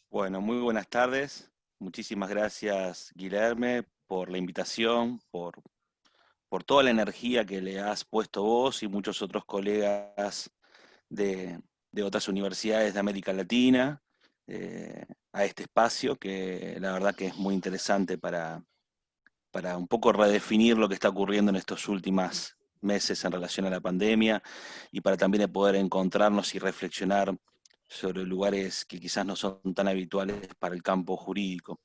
Bueno, muy buenas tardes. Muchísimas gracias, Guilherme, por la invitación, por toda la energía que le has puesto vos y muchos otros colegas de otras universidades de América Latina a este espacio, que la verdad que es muy interesante para un poco redefinir lo que está ocurriendo en estos últimos meses en relación a la pandemia y para también poder encontrarnos y reflexionar sobre lugares que quizás no son tan habituales para el campo jurídico.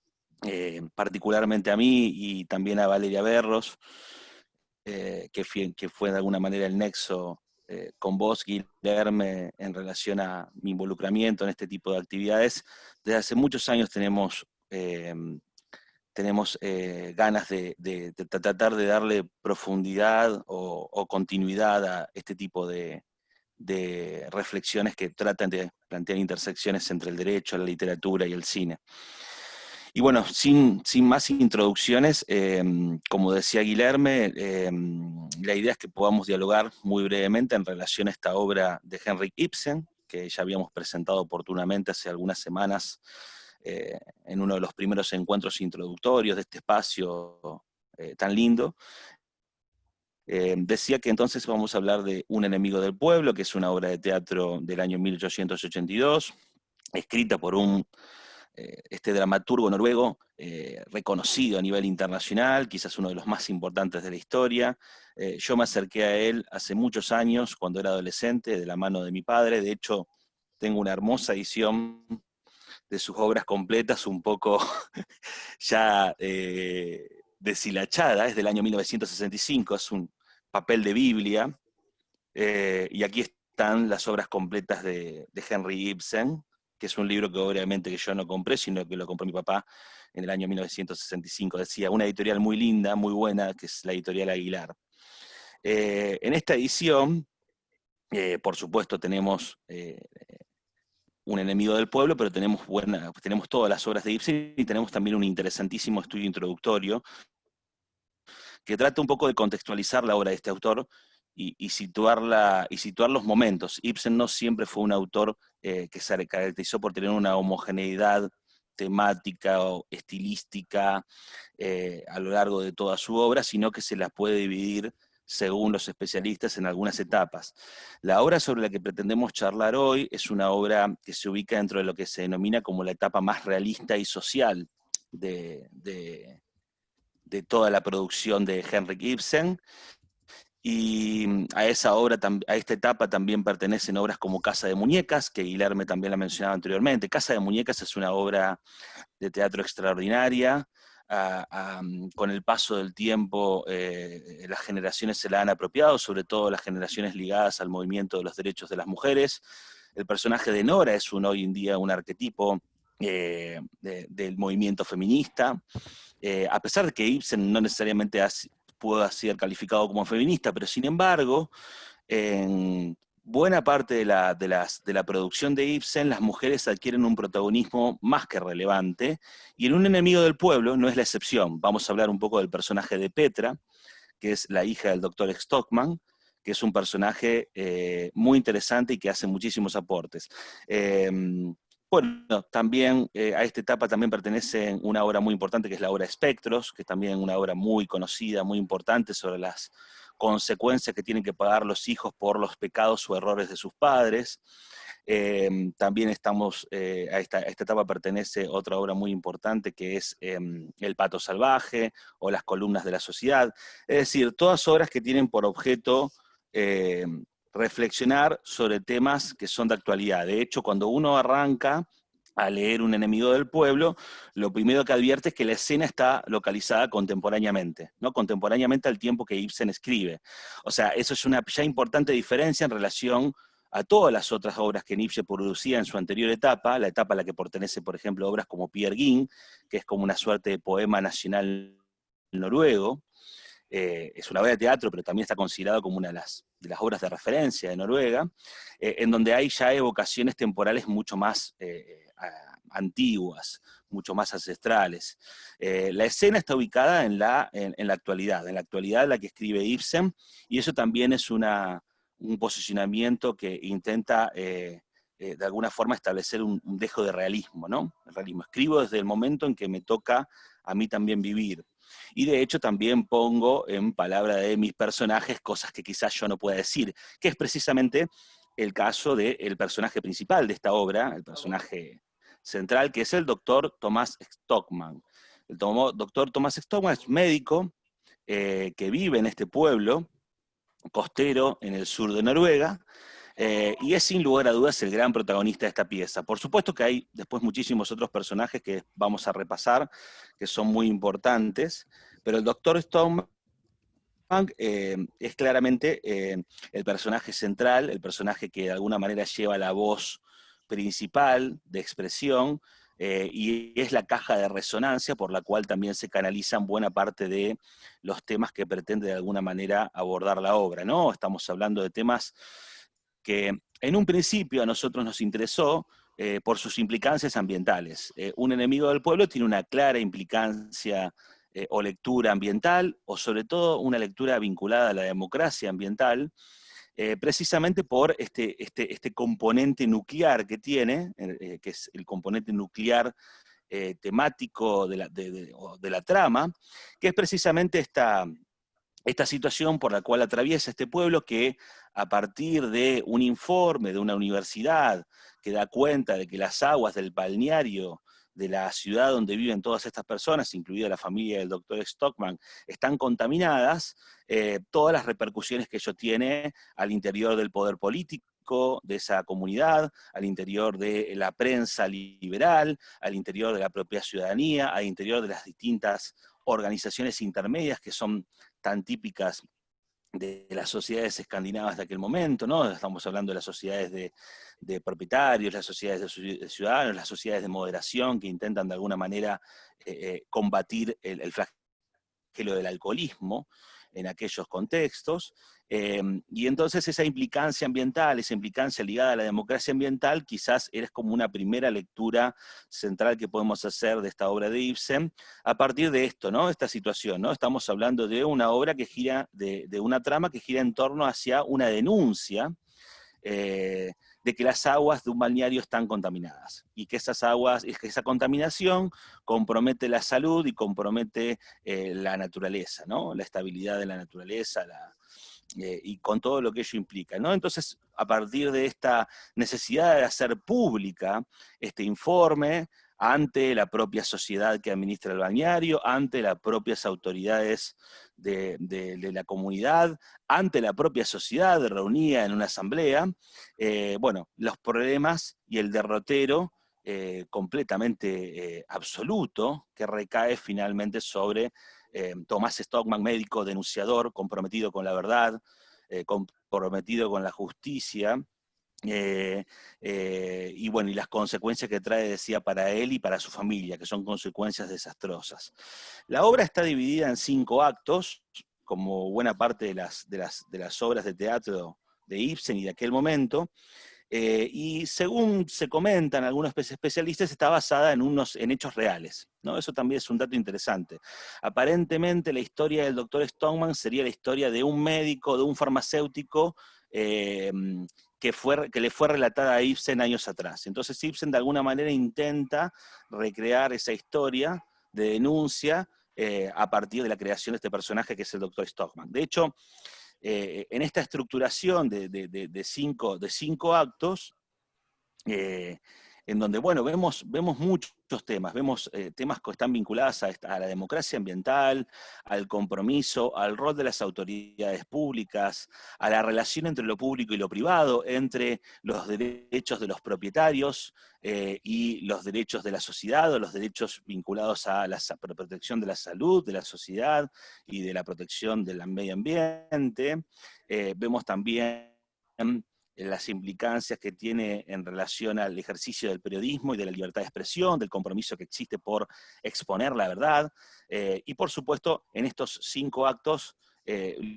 Particularmente a mí y también a Valeria Berros, que fue de alguna manera el nexo con vos, Guilherme, en relación a mi involucramiento en este tipo de actividades. Desde hace muchos años tenemos ganas de tratar de darle profundidad o continuidad a este tipo de reflexiones que tratan de plantear intersecciones entre el derecho, la literatura y el cine. Y bueno, sin más introducciones, como decía Guilherme, la idea es que podamos dialogar muy brevemente en relación a esta obra de Henrik Ibsen, que ya habíamos presentado oportunamente hace algunas semanas en uno de los primeros encuentros introductorios de este espacio tan lindo. Decía que entonces vamos a hablar de Un enemigo del pueblo, que es una obra de teatro del año 1882, escrita por este dramaturgo noruego reconocido a nivel internacional, quizás uno de los más importantes de la historia. Yo me acerqué a él hace muchos años, cuando era adolescente, de la mano de mi padre. De hecho, tengo una hermosa edición de sus obras completas, un poco ya deshilachada, es del año 1965, es un papel de Biblia, y aquí están las obras completas de Henrik Ibsen, que es un libro que obviamente que yo no compré, sino que lo compró mi papá en el año 1965. Decía, una editorial muy linda, muy buena, que es la editorial Aguilar. En esta edición, por supuesto, tenemos Un enemigo del pueblo, pero tenemos todas las obras de Ibsen y tenemos también un interesantísimo estudio introductorio que trata un poco de contextualizar la obra de este autor y situar los momentos. Ibsen no siempre fue un autor que se caracterizó por tener una homogeneidad temática o estilística a lo largo de toda su obra, sino que se las puede dividir según los especialistas en algunas etapas. La obra sobre la que pretendemos charlar hoy es una obra que se ubica dentro de lo que se denomina como la etapa más realista y social de toda la producción de Henrik Ibsen, Y a esa obra, a esta etapa también pertenecen obras como Casa de Muñecas, que Guilherme también la mencionaba anteriormente. Casa de Muñecas es una obra de teatro extraordinaria. Con el paso del tiempo, las generaciones se la han apropiado, sobre todo las generaciones ligadas al movimiento de los derechos de las mujeres. El personaje de Nora es hoy en día un arquetipo del movimiento feminista. A pesar de que Ibsen no necesariamente pueda ser calificado como feminista, pero sin embargo, en buena parte de la producción de Ibsen, las mujeres adquieren un protagonismo más que relevante, y en Un enemigo del pueblo no es la excepción. Vamos a hablar un poco del personaje de Petra, que es la hija del doctor Stockman, que es un personaje muy interesante y que hace muchísimos aportes. Bueno, también a esta etapa también pertenece una obra muy importante, que es la obra Espectros, que es también una obra muy conocida, muy importante, sobre las consecuencias que tienen que pagar los hijos por los pecados o errores de sus padres. También estamos, a esta etapa pertenece otra obra muy importante, que es El pato salvaje, o Las columnas de la sociedad. Es decir, todas obras que tienen por objeto reflexionar sobre temas que son de actualidad. De hecho, cuando uno arranca a leer Un enemigo del pueblo, lo primero que advierte es que la escena está localizada contemporáneamente, ¿no? Contemporáneamente al tiempo que Ibsen escribe. O sea, eso es una ya importante diferencia en relación a todas las otras obras que Nietzsche producía en su anterior etapa, la etapa a la que pertenece, por ejemplo, obras como Peer Gynt, que es como una suerte de poema nacional noruego. Es una obra de teatro, pero también está considerado como una de las obras de referencia de Noruega, en donde hay ya evocaciones temporales mucho más antiguas, mucho más ancestrales. La escena está ubicada en la actualidad, en la que escribe Ibsen, y eso también es un posicionamiento que intenta de alguna forma establecer un dejo de realismo, ¿no? El realismo. Escribo desde el momento en que me toca a mí también vivir. Y de hecho también pongo en palabra de mis personajes cosas que quizás yo no pueda decir, que es precisamente el caso del personaje principal de esta obra, el personaje central, que es el doctor Thomas Stockman. El doctor Thomas Stockman es médico que vive en este pueblo costero en el sur de Noruega, y es sin lugar a dudas el gran protagonista de esta pieza. Por supuesto que hay después muchísimos otros personajes que vamos a repasar, que son muy importantes, pero el doctor Stockman es claramente el personaje central, el personaje que de alguna manera lleva la voz principal de expresión, y es la caja de resonancia por la cual también se canalizan buena parte de los temas que pretende de alguna manera abordar la obra, ¿no? Estamos hablando de temas que en un principio a nosotros nos interesó por sus implicancias ambientales. Un enemigo del pueblo tiene una clara implicancia o lectura ambiental, o sobre todo una lectura vinculada a la democracia ambiental, precisamente por este componente nuclear que tiene, que es el componente nuclear temático de la trama, que es precisamente esta situación por la cual atraviesa este pueblo, que a partir de un informe de una universidad que da cuenta de que las aguas del balneario de la ciudad donde viven todas estas personas, incluida la familia del doctor Stockman, están contaminadas, todas las repercusiones que ello tiene al interior del poder político de esa comunidad, al interior de la prensa liberal, al interior de la propia ciudadanía, al interior de las distintas organizaciones intermedias que son tan típicas de las sociedades escandinavas de aquel momento, ¿no? Estamos hablando de las sociedades de propietarios, las sociedades de ciudadanos, las sociedades de moderación que intentan de alguna manera combatir el flagelo del alcoholismo en aquellos contextos, y entonces esa implicancia ambiental, esa implicancia ligada a la democracia ambiental, quizás es como una primera lectura central que podemos hacer de esta obra de Ibsen, a partir de esto, ¿no? Esta situación, ¿no? Estamos hablando de una obra que gira, de una trama que gira en torno hacia una denuncia, de que las aguas de un balneario están contaminadas, y que esa contaminación compromete la salud y compromete la naturaleza, ¿no? La estabilidad de la naturaleza, y con todo lo que ello implica, ¿no? Entonces, a partir de esta necesidad de hacer pública este informe, ante la propia sociedad que administra el balneario, ante las propias autoridades de la comunidad, ante la propia sociedad reunida en una asamblea. Bueno, los problemas y el derrotero completamente absoluto que recae finalmente sobre Thomas Stockman, médico denunciador, comprometido con la verdad, comprometido con la justicia, y bueno, y las consecuencias que trae, decía, para él y para su familia, que son consecuencias desastrosas. La obra está dividida en 5 actos, como buena parte de las obras de teatro de Ibsen y de aquel momento, y según se comentan algunos especialistas, está basada en hechos reales, ¿no? Eso también es un dato interesante. Aparentemente la historia del doctor Stockman sería la historia de un médico, de un farmacéutico, que le fue relatada a Ibsen años atrás. Entonces Ibsen de alguna manera intenta recrear esa historia de denuncia a partir de la creación de este personaje que es el doctor Stockman. De hecho, en esta estructuración de cinco actos, en donde, bueno, vemos muchos temas, vemos temas que están vinculados a la democracia ambiental, al compromiso, al rol de las autoridades públicas, a la relación entre lo público y lo privado, entre los derechos de los propietarios y los derechos de la sociedad, o los derechos vinculados a la protección de la salud, de la sociedad y de la protección del medio ambiente. Vemos también las implicancias que tiene en relación al ejercicio del periodismo y de la libertad de expresión, del compromiso que existe por exponer la verdad, y por supuesto en estos 5 actos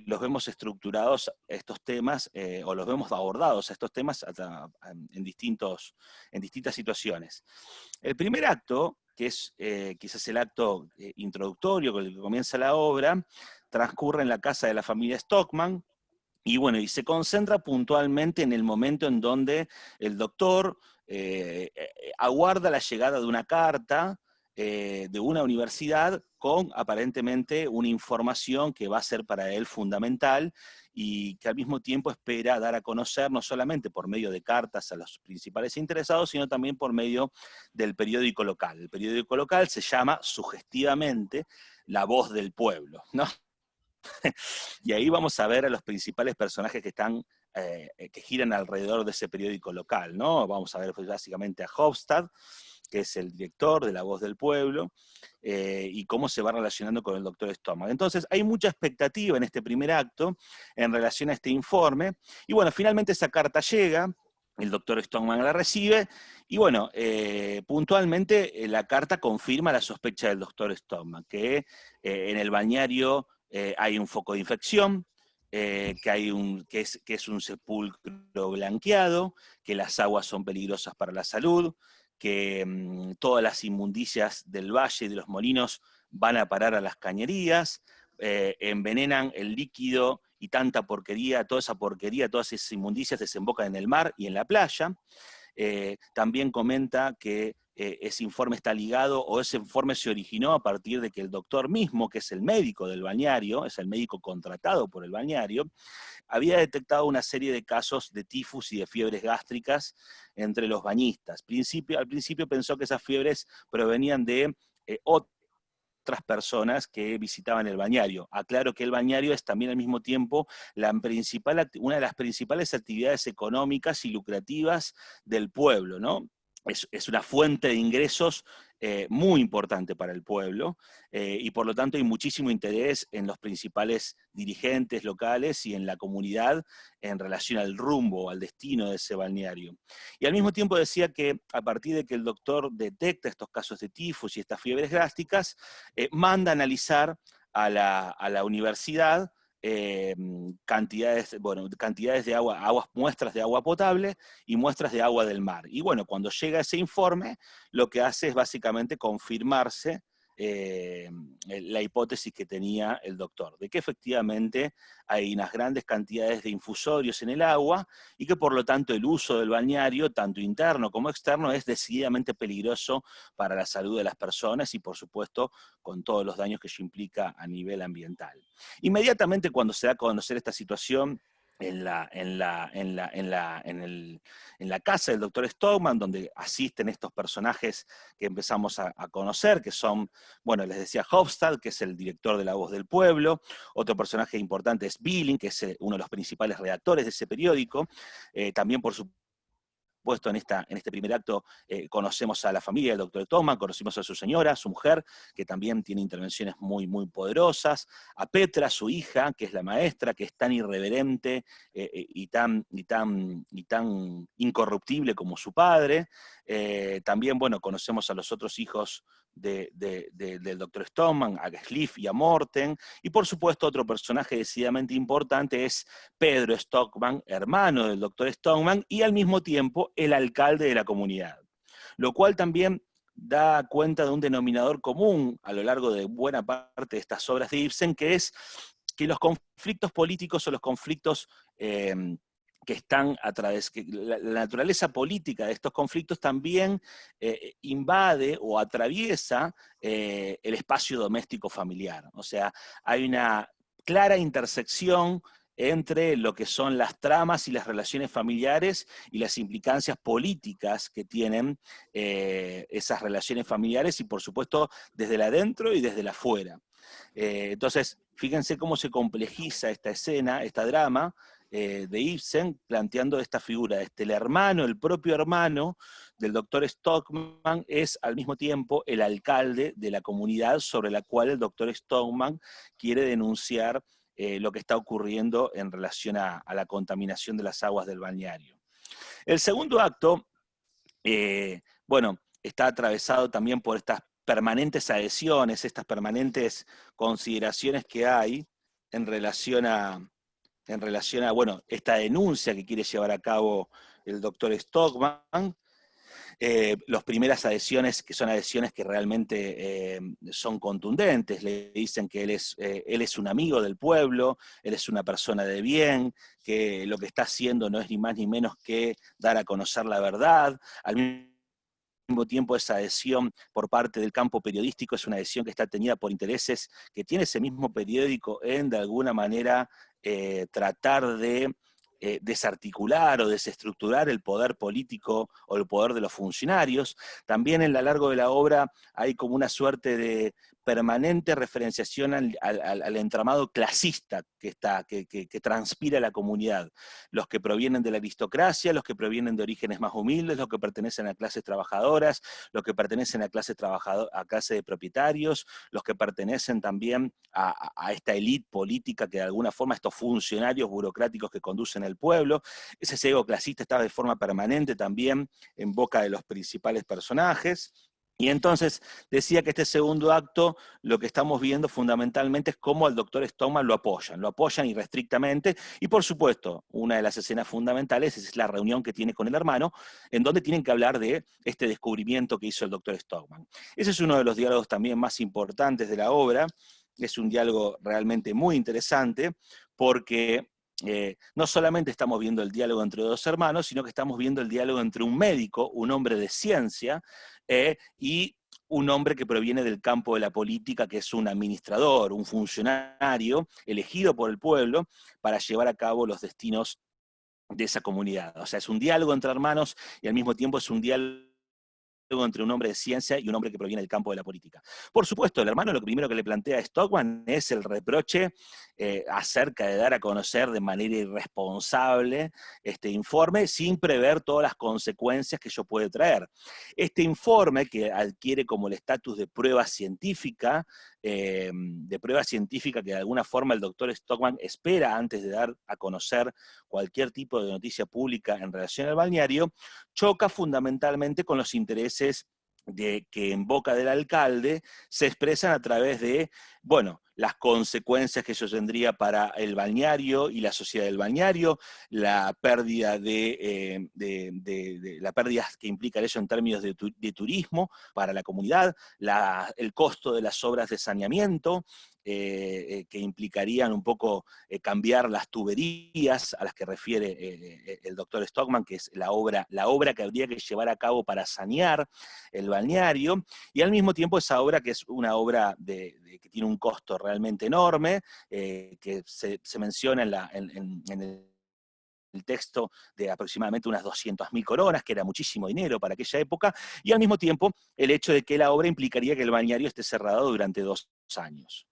los vemos estructurados estos temas, o los vemos abordados a estos temas en distintas situaciones. El primer acto, que es quizás el acto introductorio con el que comienza la obra, transcurre en la casa de la familia Stockman. Y bueno, y se concentra puntualmente en el momento en donde el doctor aguarda la llegada de una carta de una universidad con aparentemente una información que va a ser para él fundamental y que al mismo tiempo espera dar a conocer no solamente por medio de cartas a los principales interesados, sino también por medio del periódico local. El periódico local se llama sugestivamente La Voz del Pueblo, ¿no? Y ahí vamos a ver a los principales personajes que giran alrededor de ese periódico local, ¿no? Vamos a ver pues, básicamente a Hofstad, que es el director de La Voz del Pueblo, y cómo se va relacionando con el doctor Stockman. Entonces, hay mucha expectativa en este primer acto en relación a este informe, y bueno, finalmente esa carta llega, el doctor Stockman la recibe, y bueno, puntualmente la carta confirma la sospecha del doctor Stockman, que en el balneario hay un foco de infección, que es un sepulcro blanqueado, que las aguas son peligrosas para la salud, que todas las inmundicias del valle y de los molinos van a parar a las cañerías, envenenan el líquido y tanta porquería, todas esas inmundicias desembocan en el mar y en la playa. También comenta que ese informe está ligado, o ese informe se originó a partir de que el doctor mismo, que es el médico del balneario, es el médico contratado por el balneario, había detectado una serie de casos de tifus y de fiebres gástricas entre los bañistas. Al principio pensó que esas fiebres provenían de otras personas que visitaban el balneario. Aclaro que el balneario es también al mismo tiempo una de las principales actividades económicas y lucrativas del pueblo, ¿no? Es una fuente de ingresos muy importante para el pueblo, y por lo tanto hay muchísimo interés en los principales dirigentes locales y en la comunidad en relación al rumbo, al destino de ese balneario. Y al mismo tiempo decía que a partir de que el doctor detecta estos casos de tifus y estas fiebres drásticas, manda analizar a la universidad cantidades de agua, muestras de agua potable y muestras de agua del mar. Y bueno, cuando llega ese informe, lo que hace es básicamente confirmarse la hipótesis que tenía el doctor, de que efectivamente hay unas grandes cantidades de infusorios en el agua y que por lo tanto el uso del balneario, tanto interno como externo, es decididamente peligroso para la salud de las personas y por supuesto con todos los daños que ello implica a nivel ambiental. Inmediatamente cuando se da a conocer esta situación, en la casa del doctor Stockman, donde asisten estos personajes que empezamos a conocer, que son, bueno, les decía Hofstad, que es el director de La Voz del Pueblo. Otro personaje importante es Billing, que es uno de los principales redactores de ese periódico. También, por supuesto, en este primer acto conocemos a la familia del doctor Stockman, conocimos a su señora, su mujer, que también tiene intervenciones muy, muy poderosas, a Petra, su hija, que es la maestra, que es tan irreverente y tan incorruptible como su padre. También, bueno, conocemos a los otros hijos del doctor Stockman, a Sliff y a Morten, y por supuesto otro personaje decididamente importante es Pedro Stockman, hermano del doctor Stockman, y al mismo tiempo el alcalde de la comunidad. Lo cual también da cuenta de un denominador común a lo largo de buena parte de estas obras de Ibsen, que es que los conflictos políticos o los conflictos que están a través, que la naturaleza política de estos conflictos también invade o atraviesa el espacio doméstico familiar. O sea, hay una clara intersección entre lo que son las tramas y las relaciones familiares y las implicancias políticas que tienen esas relaciones familiares, y por supuesto desde la adentro y desde la afuera. Entonces, fíjense cómo se complejiza esta escena, esta drama de Ibsen, planteando esta figura. El hermano, el propio hermano del doctor Stockman, es al mismo tiempo el alcalde de la comunidad sobre la cual el doctor Stockman quiere denunciar lo que está ocurriendo en relación a la contaminación de las aguas del balneario. El segundo acto, bueno, está atravesado también por estas permanentes adhesiones, estas permanentes consideraciones que hay en relación a bueno, esta denuncia que quiere llevar a cabo el doctor Stockman. Las primeras adhesiones, que son adhesiones que realmente son contundentes, le dicen que él es un amigo del pueblo, él es una persona de bien, que lo que está haciendo no es ni más ni menos que dar a conocer la verdad. Al mismo tiempo, esa adhesión por parte del campo periodístico es una adhesión que está teñida por intereses que tiene ese mismo periódico en, de alguna manera, tratar de desarticular o desestructurar el poder político o el poder de los funcionarios. También en lo largo de la obra hay como una suerte de permanente referenciación al entramado clasista que transpira la comunidad. Los que provienen de la aristocracia, los que provienen de orígenes más humildes, los que pertenecen a clases trabajadoras, los que pertenecen a clase de propietarios, los que pertenecen también a esta élite política que de alguna forma, estos funcionarios burocráticos que conducen el pueblo. Ese ego clasista estaba de forma permanente también en boca de los principales personajes. Y entonces decía que este segundo acto, lo que estamos viendo fundamentalmente es cómo al doctor Stockman lo apoyan irrestrictamente, y por supuesto, una de las escenas fundamentales es la reunión que tiene con el hermano, en donde tienen que hablar de este descubrimiento que hizo el doctor Stockman. Ese es uno de los diálogos también más importantes de la obra, es un diálogo realmente muy interesante, porque no solamente estamos viendo el diálogo entre dos hermanos, sino que estamos viendo el diálogo entre un médico, un hombre de ciencia, y un hombre que proviene del campo de la política, que es un administrador, un funcionario elegido por el pueblo para llevar a cabo los destinos de esa comunidad. O sea, es un diálogo entre hermanos y al mismo tiempo es un diálogo entre un hombre de ciencia y un hombre que proviene del campo de la política. Por supuesto, el hermano lo primero que le plantea a Stockman es el reproche acerca de dar a conocer de manera irresponsable este informe sin prever todas las consecuencias que ello puede traer. Este informe, que adquiere como el estatus de prueba científica que de alguna forma el doctor Stockman espera antes de dar a conocer cualquier tipo de noticia pública en relación al balneario, choca fundamentalmente con los intereses que en boca del alcalde se expresan a través de, bueno, las consecuencias que eso tendría para el balneario y la sociedad del balneario, la pérdida la pérdida que implica eso en términos de turismo para la comunidad, el costo de las obras de saneamiento, que implicarían un poco cambiar las tuberías a las que refiere el doctor Stockman, que es la obra que habría que llevar a cabo para sanear el balneario, y al mismo tiempo esa obra que es una obra que tiene un costo realmente enorme, que se menciona en texto de aproximadamente unas 200.000 coronas, que era muchísimo dinero para aquella época, y al mismo tiempo el hecho de que la obra implicaría que el balneario esté cerrado durante 2 años.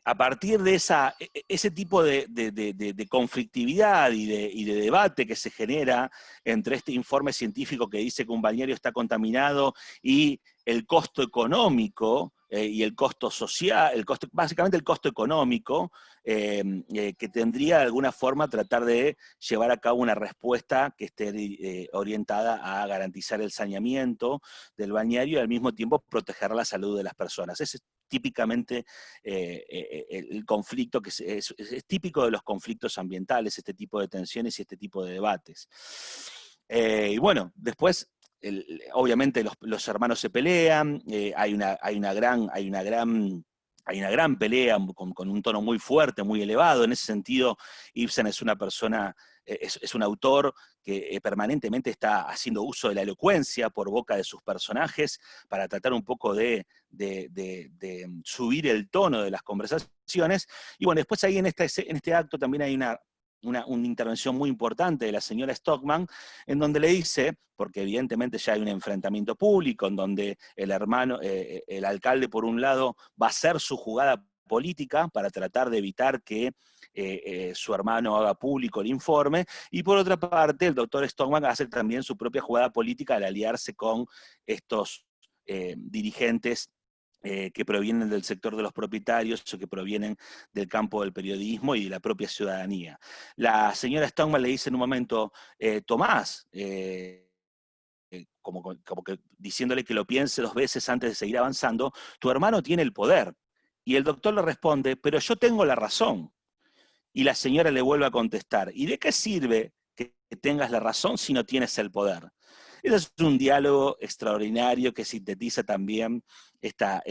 A partir de ese tipo de conflictividad y de debate que se genera entre este informe científico que dice que un balneario está contaminado y el costo económico y el costo social, básicamente el costo económico, que tendría de alguna forma tratar de llevar a cabo una respuesta que esté orientada a garantizar el saneamiento del balneario y al mismo tiempo proteger la salud de las personas. Ese es típicamente el conflicto que es típico de los conflictos ambientales, este tipo de tensiones y este tipo de debates. Y bueno, después obviamente los hermanos se pelean, hay una gran pelea con un tono muy fuerte, muy elevado. En ese sentido, Ibsen es una persona, es un autor que permanentemente está haciendo uso de la elocuencia por boca de sus personajes para tratar un poco de subir el tono de las conversaciones. Y bueno, después ahí en este acto también hay una intervención muy importante de la señora Stockman, en donde le dice, porque evidentemente ya hay un enfrentamiento público, en donde el alcalde por un lado va a hacer su jugada política para tratar de evitar que su hermano haga público el informe, y por otra parte el doctor Stockman hace también su propia jugada política al aliarse con estos dirigentes que provienen del sector de los propietarios o que provienen del campo del periodismo y de la propia ciudadanía. La señora Stockman le dice en un momento, Tomás, como que diciéndole que lo piense 2 veces antes de seguir avanzando, tu hermano tiene el poder. Y el doctor le responde, pero yo tengo la razón. Y la señora le vuelve a contestar, ¿y de qué sirve que tengas la razón si no tienes el poder? Ese es un diálogo extraordinario que sintetiza también esta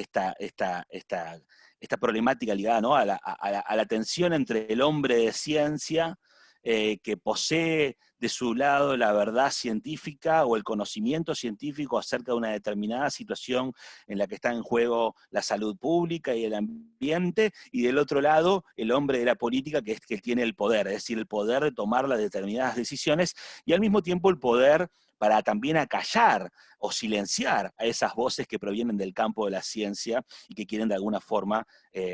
problemática ligada, ¿no?, a la tensión entre el hombre de ciencia que posee de su lado la verdad científica o el conocimiento científico acerca de una determinada situación en la que está en juego la salud pública y el ambiente, y del otro lado el hombre de la política que tiene el poder, es decir, el poder de tomar las determinadas decisiones y al mismo tiempo el poder para también acallar o silenciar a esas voces que provienen del campo de la ciencia y que quieren de alguna forma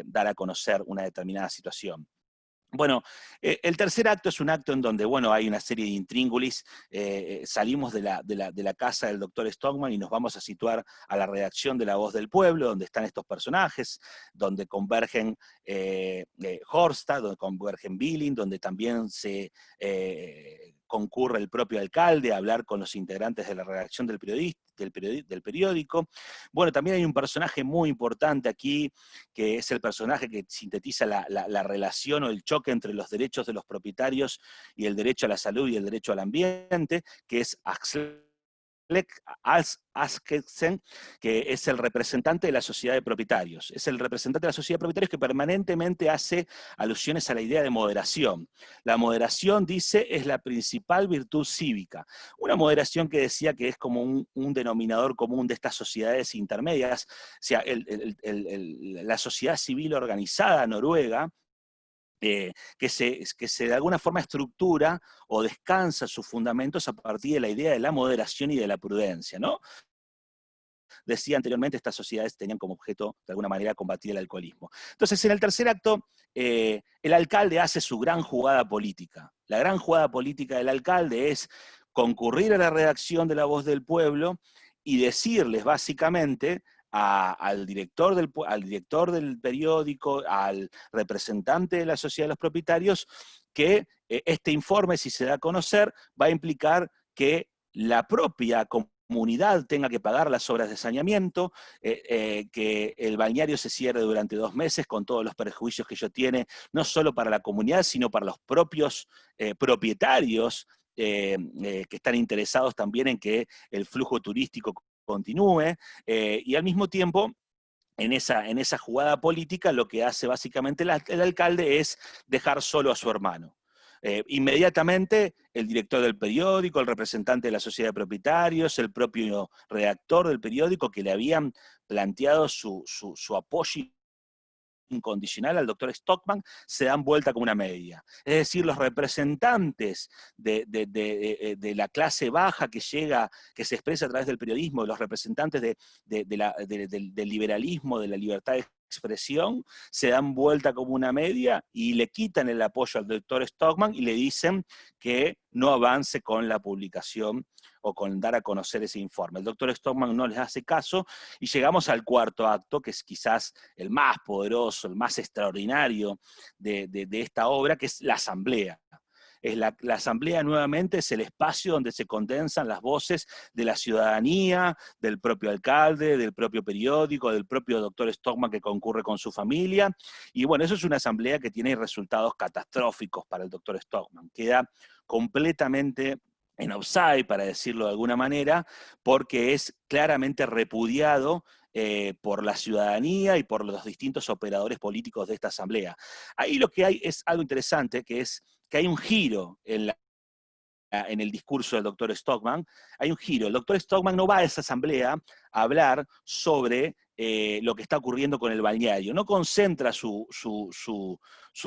dar a conocer una determinada situación. Bueno, el tercer acto es un acto en donde, bueno, hay una serie de intríngulis, salimos de la casa del doctor Stockman y nos vamos a situar a la redacción de La Voz del Pueblo, donde están estos personajes, donde convergen Horstad, donde convergen Billing, donde también se concurre el propio alcalde a hablar con los integrantes de la redacción del periódico. Bueno, también hay un personaje muy importante aquí, que es el personaje que sintetiza la relación o el choque entre los derechos de los propietarios y el derecho a la salud y el derecho al ambiente, que es Askesen, que es el representante de la sociedad de propietarios. Es el representante de la sociedad de propietarios que permanentemente hace alusiones a la idea de moderación. La moderación, dice, es la principal virtud cívica. Una moderación que decía que es como un denominador común de estas sociedades intermedias. O sea, la sociedad civil organizada noruega, que se de alguna forma estructura o descansa sus fundamentos a partir de la idea de la moderación y de la prudencia, ¿no? Decía anteriormente, estas sociedades tenían como objeto, de alguna manera, combatir el alcoholismo. Entonces, en el tercer acto, el alcalde hace su gran jugada política. La gran jugada política del alcalde es concurrir a la redacción de La Voz del Pueblo y decirles, básicamente, al director del periódico, al representante de la sociedad de los propietarios, que este informe, si se da a conocer, va a implicar que la propia comunidad tenga que pagar las obras de saneamiento, que el balneario se cierre durante 2 meses con todos los perjuicios que ello tiene, no solo para la comunidad, sino para los propios propietarios que están interesados también en que el flujo turístico continúe, y al mismo tiempo, en esa jugada política, lo que hace básicamente el alcalde es dejar solo a su hermano. Inmediatamente el director del periódico, el representante de la sociedad de propietarios, el propio redactor del periódico, que le habían planteado su apoyo incondicional al doctor Stockman se dan vuelta como una media. Es decir, los representantes de la clase baja que llega, que se expresa a través del periodismo, los representantes del liberalismo, de la libertad de expresión, se dan vuelta como una media y le quitan el apoyo al doctor Stockman y le dicen que no avance con la publicación o con dar a conocer ese informe. El doctor Stockman no les hace caso y llegamos al cuarto acto, que es quizás el más poderoso, el más extraordinario de esta obra, que es la asamblea. La asamblea nuevamente es el espacio donde se condensan las voces de la ciudadanía, del propio alcalde, del propio periódico, del propio doctor Stockman que concurre con su familia. Y bueno, eso es una asamblea que tiene resultados catastróficos para el doctor Stockman. Queda completamente en offside, para decirlo de alguna manera, porque es claramente repudiado por la ciudadanía y por los distintos operadores políticos de esta asamblea. Ahí lo que hay es algo interesante, que es que hay un giro en el discurso del doctor Stockman. Hay un giro. El doctor Stockman no va a esa asamblea a hablar sobre lo que está ocurriendo con el balneario. No concentra su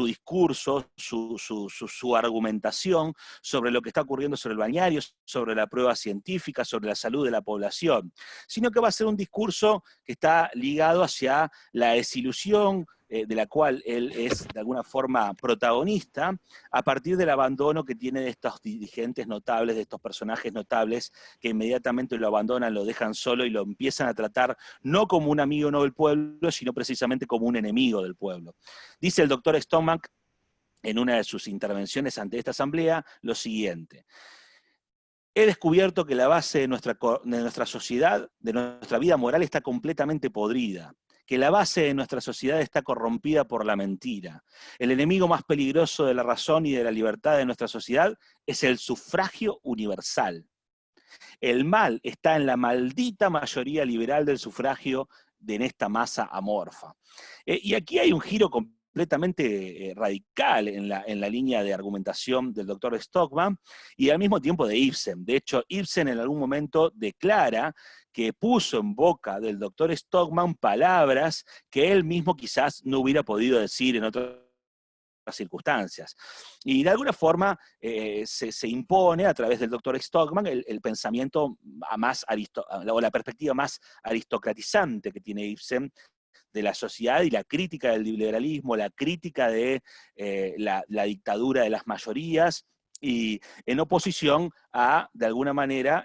discurso, su argumentación sobre lo que está ocurriendo sobre el balneario, sobre la prueba científica, sobre la salud de la población, sino que va a ser un discurso que está ligado hacia la desilusión, de la cual él es de alguna forma protagonista, a partir del abandono que tiene de estos dirigentes notables, de estos personajes notables, que inmediatamente lo abandonan, lo dejan solo y lo empiezan a tratar no como un amigo no del pueblo, sino precisamente como un enemigo del pueblo. Dice el doctor Stockman en una de sus intervenciones ante esta asamblea lo siguiente: he descubierto que la base de nuestra sociedad, de nuestra vida moral, está completamente podrida, que la base de nuestra sociedad está corrompida por la mentira. El enemigo más peligroso de la razón y de la libertad de nuestra sociedad es el sufragio universal. El mal está en la maldita mayoría liberal del sufragio en esta masa amorfa. Y aquí hay un giro completamente radical en la línea de argumentación del doctor Stockman y al mismo tiempo de Ibsen. De hecho, Ibsen en algún momento declara que puso en boca del doctor Stockman palabras que él mismo quizás no hubiera podido decir en otras circunstancias. Y de alguna forma se impone a través del doctor Stockman el pensamiento o la perspectiva más aristocratizante que tiene Ibsen de la sociedad y la crítica del liberalismo, la crítica de la dictadura de las mayorías y en oposición a, de alguna manera,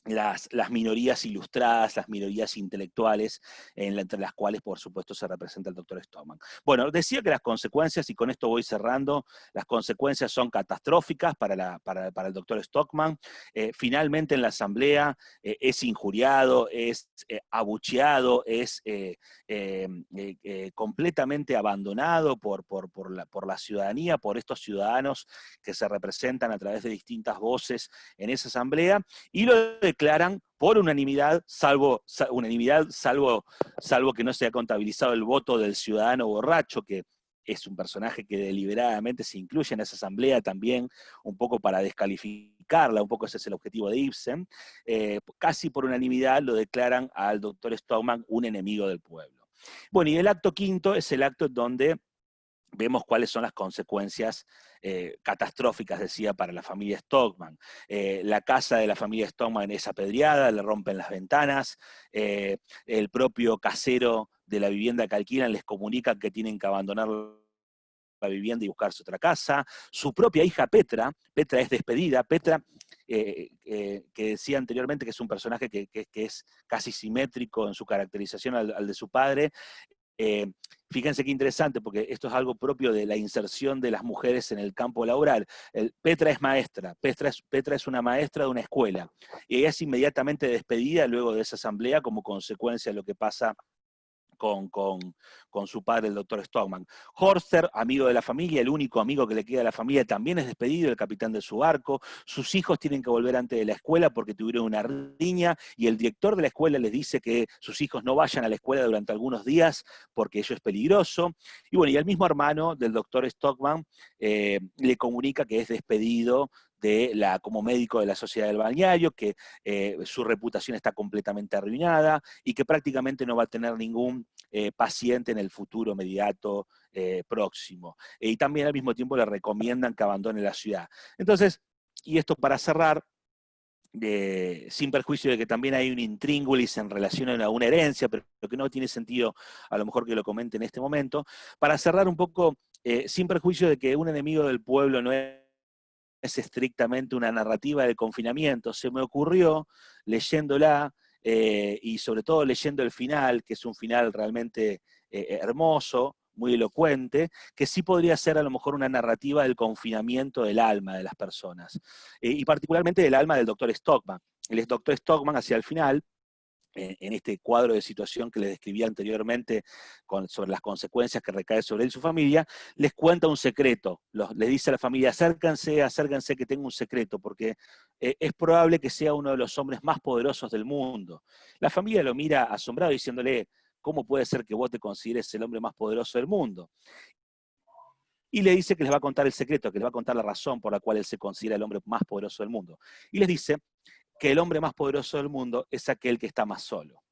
las minorías ilustradas, las minorías intelectuales, entre las cuales, por supuesto, se representa el doctor Stockman. Bueno, decía que las consecuencias, y con esto voy cerrando, las consecuencias son catastróficas para el doctor Stockman. Finalmente en la asamblea es injuriado, es abucheado, es completamente abandonado por la ciudadanía, por estos ciudadanos que se representan a través de distintas voces en esa asamblea, y lo declaran por unanimidad, salvo que no se haya contabilizado el voto del ciudadano borracho, que es un personaje que deliberadamente se incluye en esa asamblea también, un poco para descalificarla, un poco ese es el objetivo de Ibsen. Casi por unanimidad lo declaran al doctor Stockman un enemigo del pueblo. Bueno, y el acto quinto es el acto en donde vemos cuáles son las consecuencias catastróficas, decía, para la familia Stockman. La casa de la familia Stockman es apedreada, le rompen las ventanas, el propio casero de la vivienda que alquilan les comunica que tienen que abandonar la vivienda y buscarse otra casa. Su propia hija Petra es despedida. Petra, que decía anteriormente que es un personaje que es casi simétrico en su caracterización al de su padre. Fíjense qué interesante, porque esto es algo propio de la inserción de las mujeres en el campo laboral. Petra es maestra, Petra es una maestra de una escuela, y ella es inmediatamente despedida luego de esa asamblea como consecuencia de lo que pasa con su padre, el doctor Stockman. Horster, amigo de la familia, el único amigo que le queda a la familia, también es despedido, el capitán de su barco. Sus hijos tienen que volver antes de la escuela porque tuvieron una riña, y el director de la escuela les dice que sus hijos no vayan a la escuela durante algunos días porque ello es peligroso. Y bueno, y el mismo hermano del doctor Stockman le comunica que es despedido como médico de la Sociedad del Balneario, que su reputación está completamente arruinada y que prácticamente no va a tener ningún paciente en el futuro inmediato próximo. Y también al mismo tiempo le recomiendan que abandone la ciudad. Entonces, y esto para cerrar, sin perjuicio de que también hay un intríngulis en relación a una herencia, pero que no tiene sentido a lo mejor que lo comente en este momento, para cerrar un poco, sin perjuicio de que un enemigo del pueblo no es estrictamente una narrativa de confinamiento, se me ocurrió, leyéndola, y sobre todo leyendo el final, que es un final realmente hermoso, muy elocuente, que sí podría ser a lo mejor una narrativa del confinamiento del alma de las personas, y particularmente del alma del doctor Stockman. El doctor Stockman, hacia el final, en este cuadro de situación que les describía anteriormente sobre las consecuencias que recaen sobre él y su familia, les cuenta un secreto, les dice a la familia, acérquense que tengo un secreto, porque es probable que sea uno de los hombres más poderosos del mundo. La familia lo mira asombrado diciéndole, ¿cómo puede ser que vos te consideres el hombre más poderoso del mundo? Y le dice que les va a contar el secreto, que les va a contar la razón por la cual él se considera el hombre más poderoso del mundo. Y les dice que el hombre más poderoso del mundo es aquel que está más solo.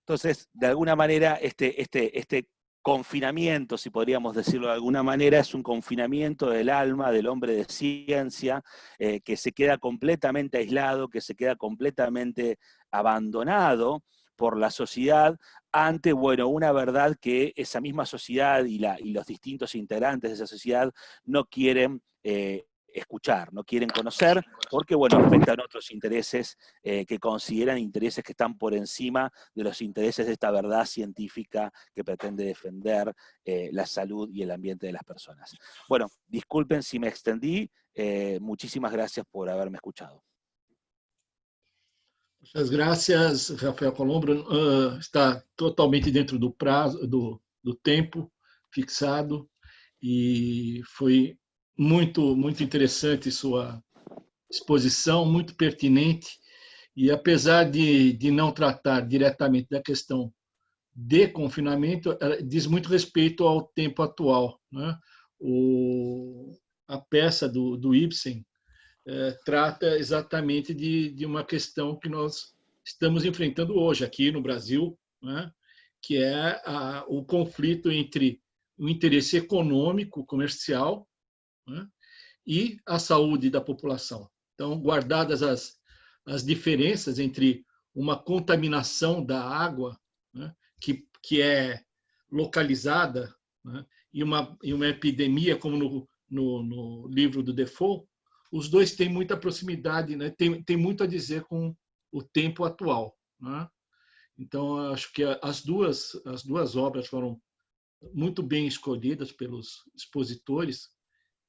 Entonces, de alguna manera, este confinamiento, si podríamos decirlo de alguna manera, es un confinamiento del alma del hombre de ciencia, que se queda completamente aislado, que se queda completamente abandonado por la sociedad ante, bueno, una verdad que esa misma sociedad y los distintos integrantes de esa sociedad no quieren escuchar, no quieren conocer, porque, bueno, afectan otros intereses que consideran intereses que están por encima de los intereses de esta verdad científica que pretende defender la salud y el ambiente de las personas. Bueno, disculpen si me extendí, muchísimas gracias por haberme escuchado. Muchas gracias, Rafael Colombo. Está totalmente dentro do prazo, do tempo fixado, e foi muito interessante sua exposição, muito pertinente, e apesar de não tratar diretamente da questão de confinamento, ela diz muito respeito ao tempo atual, né? A peça do Ibsen trata exatamente de uma questão que nós estamos enfrentando hoje aqui no Brasil, né? Que é o conflito entre o interesse econômico, comercial, né? E a saúde da população. Então, guardadas as diferenças entre uma contaminação da água, né? que é localizada, né? e uma epidemia, como no livro do Defoe, os dois têm muita proximidade, né? Tem muito a dizer com o tempo atual, né? Então, acho que as duas obras foram muito bem escolhidas pelos expositores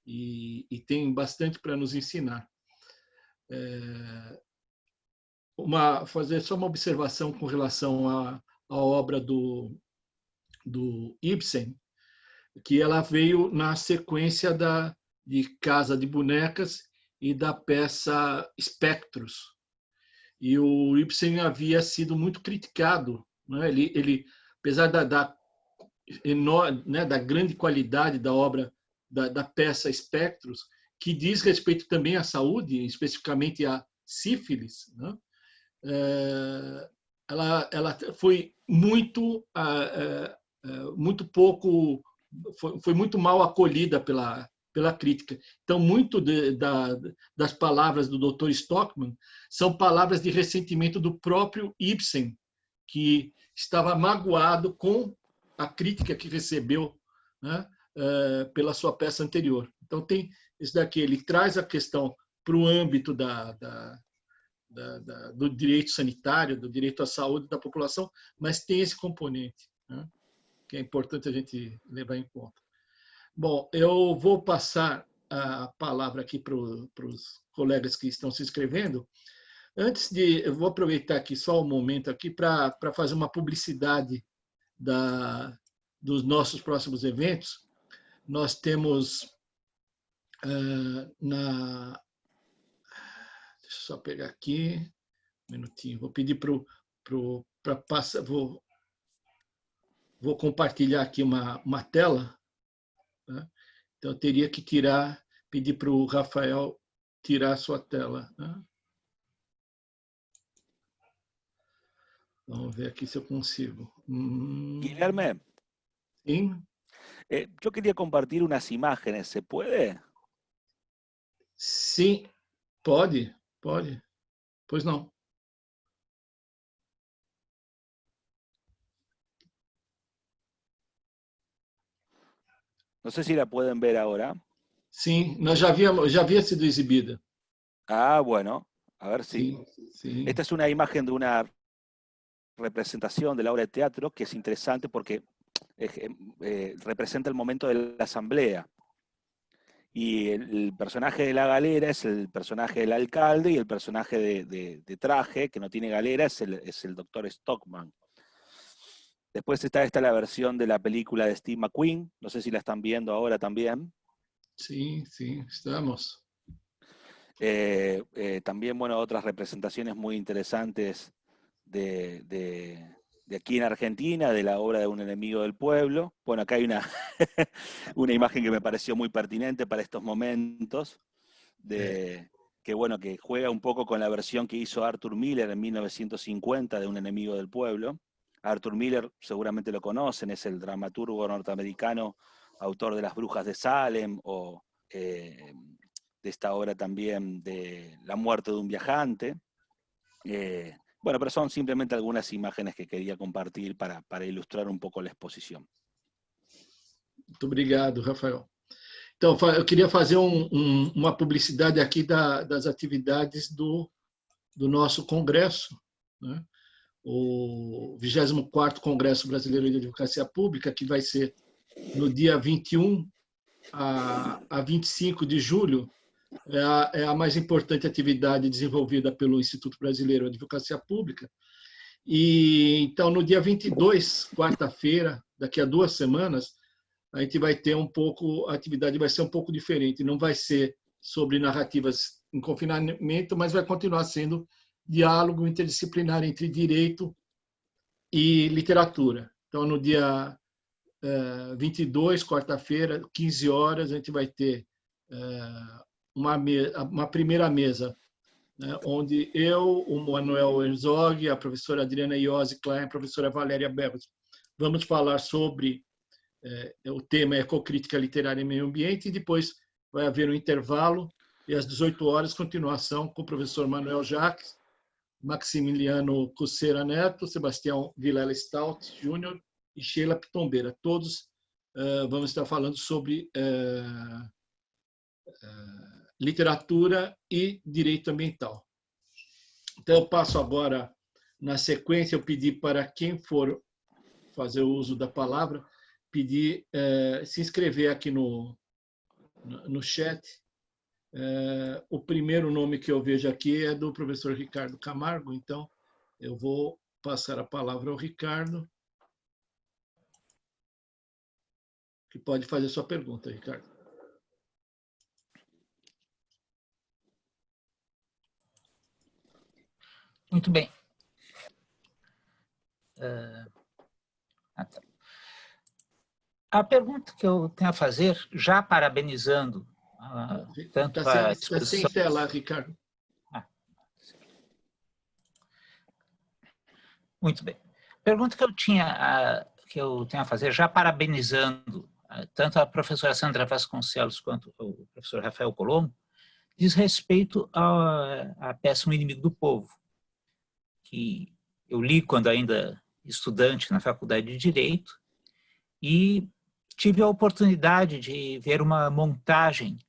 e tem bastante para nos ensinar. Fazer só uma observação com relação à obra do Ibsen, que ela veio na sequência de Casa de Bonecas e da peça Espectros. E o Ibsen havia sido muito criticado, né? Ele apesar da grande qualidade da obra, da peça Espectros, que diz respeito também à saúde, especificamente à sífilis, né? Ela foi muito pouco, foi muito mal acolhida pela crítica. Então, muito das palavras do Dr. Stockman são palavras de ressentimento do próprio Ibsen, que estava magoado com a crítica que recebeu, né, pela sua peça anterior. Então, tem isso daqui, ele traz a questão para o âmbito do direito sanitário, do direito à saúde da população, mas tem esse componente, né, que é importante a gente levar em conta. Bom, eu vou passar a palavra aqui para os colegas que estão se inscrevendo. Eu vou aproveitar aqui só um momento aqui para fazer uma publicidade dos nossos próximos eventos. Nós temos deixa eu só pegar aqui um minutinho. Vou pedir para passar. Vou compartilhar aqui uma tela, né? Então eu teria que pedir para o Rafael tirar a sua tela, né? Vamos ver aqui se eu consigo. Guilherme, Sim, yo quería compartir unas imágenes, ¿se puede? sim, pode. Pois não. No sé si la pueden ver ahora. Sim, nós já havia sido exibida. Ah, bueno, a ver si. Sim, sim. Esta es una imagen de una representación de la obra de teatro que es interesante porque representa el momento de la asamblea. Y el personaje de la galera es el personaje del alcalde y el personaje de traje, que no tiene galera, es el doctor Stockman. Después está la versión de la película de Steve McQueen, no sé si la están viendo ahora también. Sim, estamos. También, bueno, otras representaciones muy interesantes de aquí en Argentina, de la obra de Un enemigo del pueblo. Bueno, acá hay una, una imagen que me pareció muy pertinente para estos momentos, que bueno, que juega un poco con la versión que hizo Arthur Miller en 1950 de Un enemigo del pueblo. Arthur Miller seguramente lo conocen, es el dramaturgo norteamericano, autor de Las brujas de Salem, o de esta obra también de La muerte de un viajante. Bueno, pero son simplemente algunas imágenes que quería compartir para ilustrar um pouco a exposição. Muito obrigado, Rafael. Então, eu queria fazer uma publicidade aqui das atividades do nosso congresso, né? O 24º Congresso Brasileiro de Advocacia Pública, que vai ser no dia 21 a 25 de julho, é a mais importante atividade desenvolvida pelo Instituto Brasileiro de Advocacia Pública. E então, no dia 22, quarta-feira, daqui a 2 semanas, a gente vai ter a atividade vai ser um pouco diferente. Não vai ser sobre narrativas em confinamento, mas vai continuar sendo diálogo interdisciplinar entre direito e literatura. Então, no dia 22, quarta-feira, 15 horas, a gente vai ter uma primeira mesa, né, onde eu, o Manuel Herzog, a professora Adriana Iose Klein, a professora Valéria Berros, vamos falar sobre o tema Ecocrítica Literária e Meio Ambiente, e depois vai haver um intervalo, e às 18 horas, continuação com o professor Manuel Jacques, Maximiliano Cusseira Neto, Sebastião Vilela Stout Júnior e Sheila Pitombeira. Todos vamos estar falando sobre literatura e direito ambiental. Então, eu passo agora, na sequência, eu pedi para quem for fazer o uso da palavra, pedir se inscrever aqui no chat. O primeiro nome que eu vejo aqui é do professor Ricardo Camargo, então eu vou passar a palavra ao Ricardo, que pode fazer sua pergunta, Ricardo. Muito bem. A pergunta que eu tenho a fazer, já parabenizando tanto a exposição... Está sem tela, Ricardo. Muito bem. A pergunta que eu tenho a fazer, já parabenizando tanto a professora Sandra Vasconcelos quanto o professor Rafael Colombo, diz respeito à peça Um Inimigo do Povo, que eu li quando ainda estudante na Faculdade de Direito, e tive a oportunidade de ver uma montagem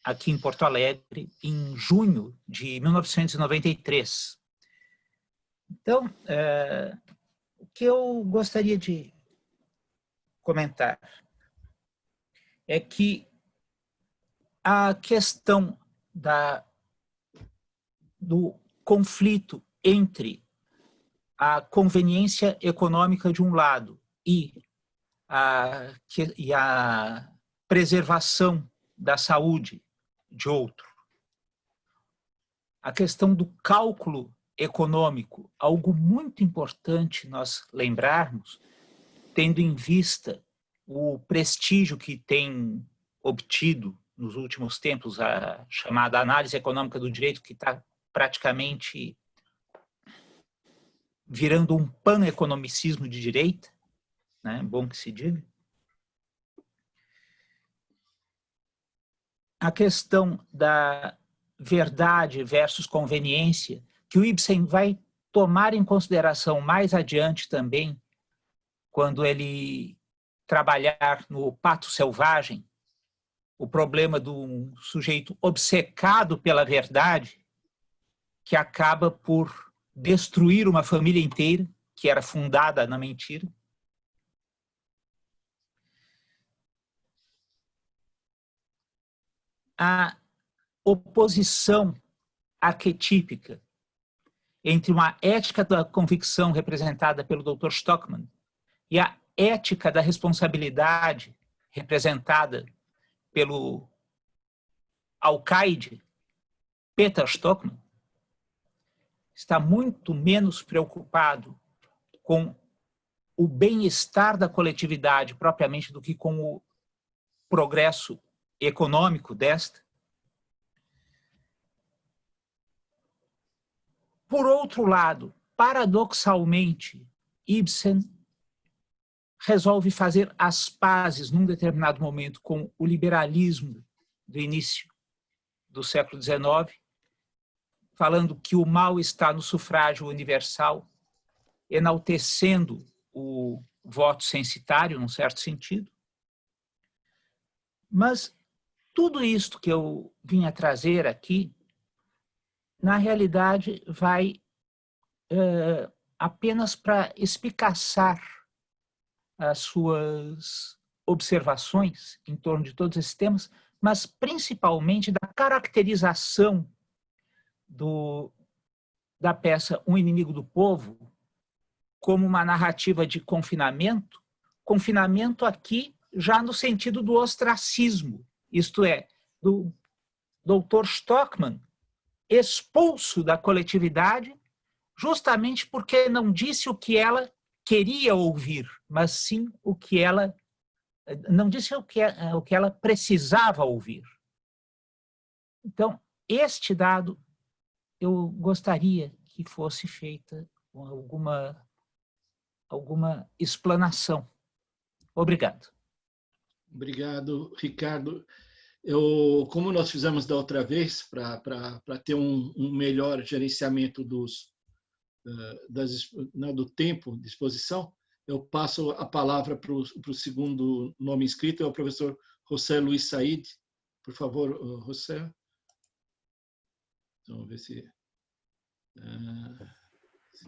aqui em Porto Alegre em junho de 1993. Então, o que eu gostaria de comentar é que a questão do conflito entre a conveniência econômica de um lado e a preservação da saúde de outro. A questão do cálculo econômico, algo muito importante nós lembrarmos, tendo em vista o prestígio que tem obtido nos últimos tempos, a chamada análise econômica do direito, que está praticamente virando um pan-economicismo de direita, né? Bom que se diga. A questão da verdade versus conveniência, que o Ibsen vai tomar em consideração mais adiante também, quando ele trabalhar no Pato Selvagem, o problema de um sujeito obcecado pela verdade, que acaba por destruir uma família inteira, que era fundada na mentira. A oposição arquetípica entre uma ética da convicção representada pelo Dr. Stockman e a ética da responsabilidade representada pelo alcaide Peter Stockman, está muito menos preocupado com o bem-estar da coletividade propriamente do que com o progresso econômico desta. Por outro lado, paradoxalmente, Ibsen resolve fazer as pazes num determinado momento com o liberalismo do início do século XIX, falando que o mal está no sufrágio universal, enaltecendo o voto censitário, num certo sentido. Mas tudo isto que eu vim a trazer aqui, na realidade, vai apenas para espicaçar as suas observações em torno de todos esses temas, mas principalmente da caracterização da peça Um Inimigo do Povo como uma narrativa de confinamento, confinamento aqui já no sentido do ostracismo, isto é, do Dr. Stockman expulso da coletividade justamente porque não disse o que ela queria ouvir, mas sim o que ela não disse o que ela precisava ouvir. Então, este dado eu gostaria que fosse feita alguma explanação. Obrigado. Obrigado, Ricardo. Como nós fizemos da outra vez, para ter um melhor gerenciamento do tempo de exposição, eu passo a palavra para o segundo nome inscrito, é o professor José Luis Said. Por favor, José. Vamos ver se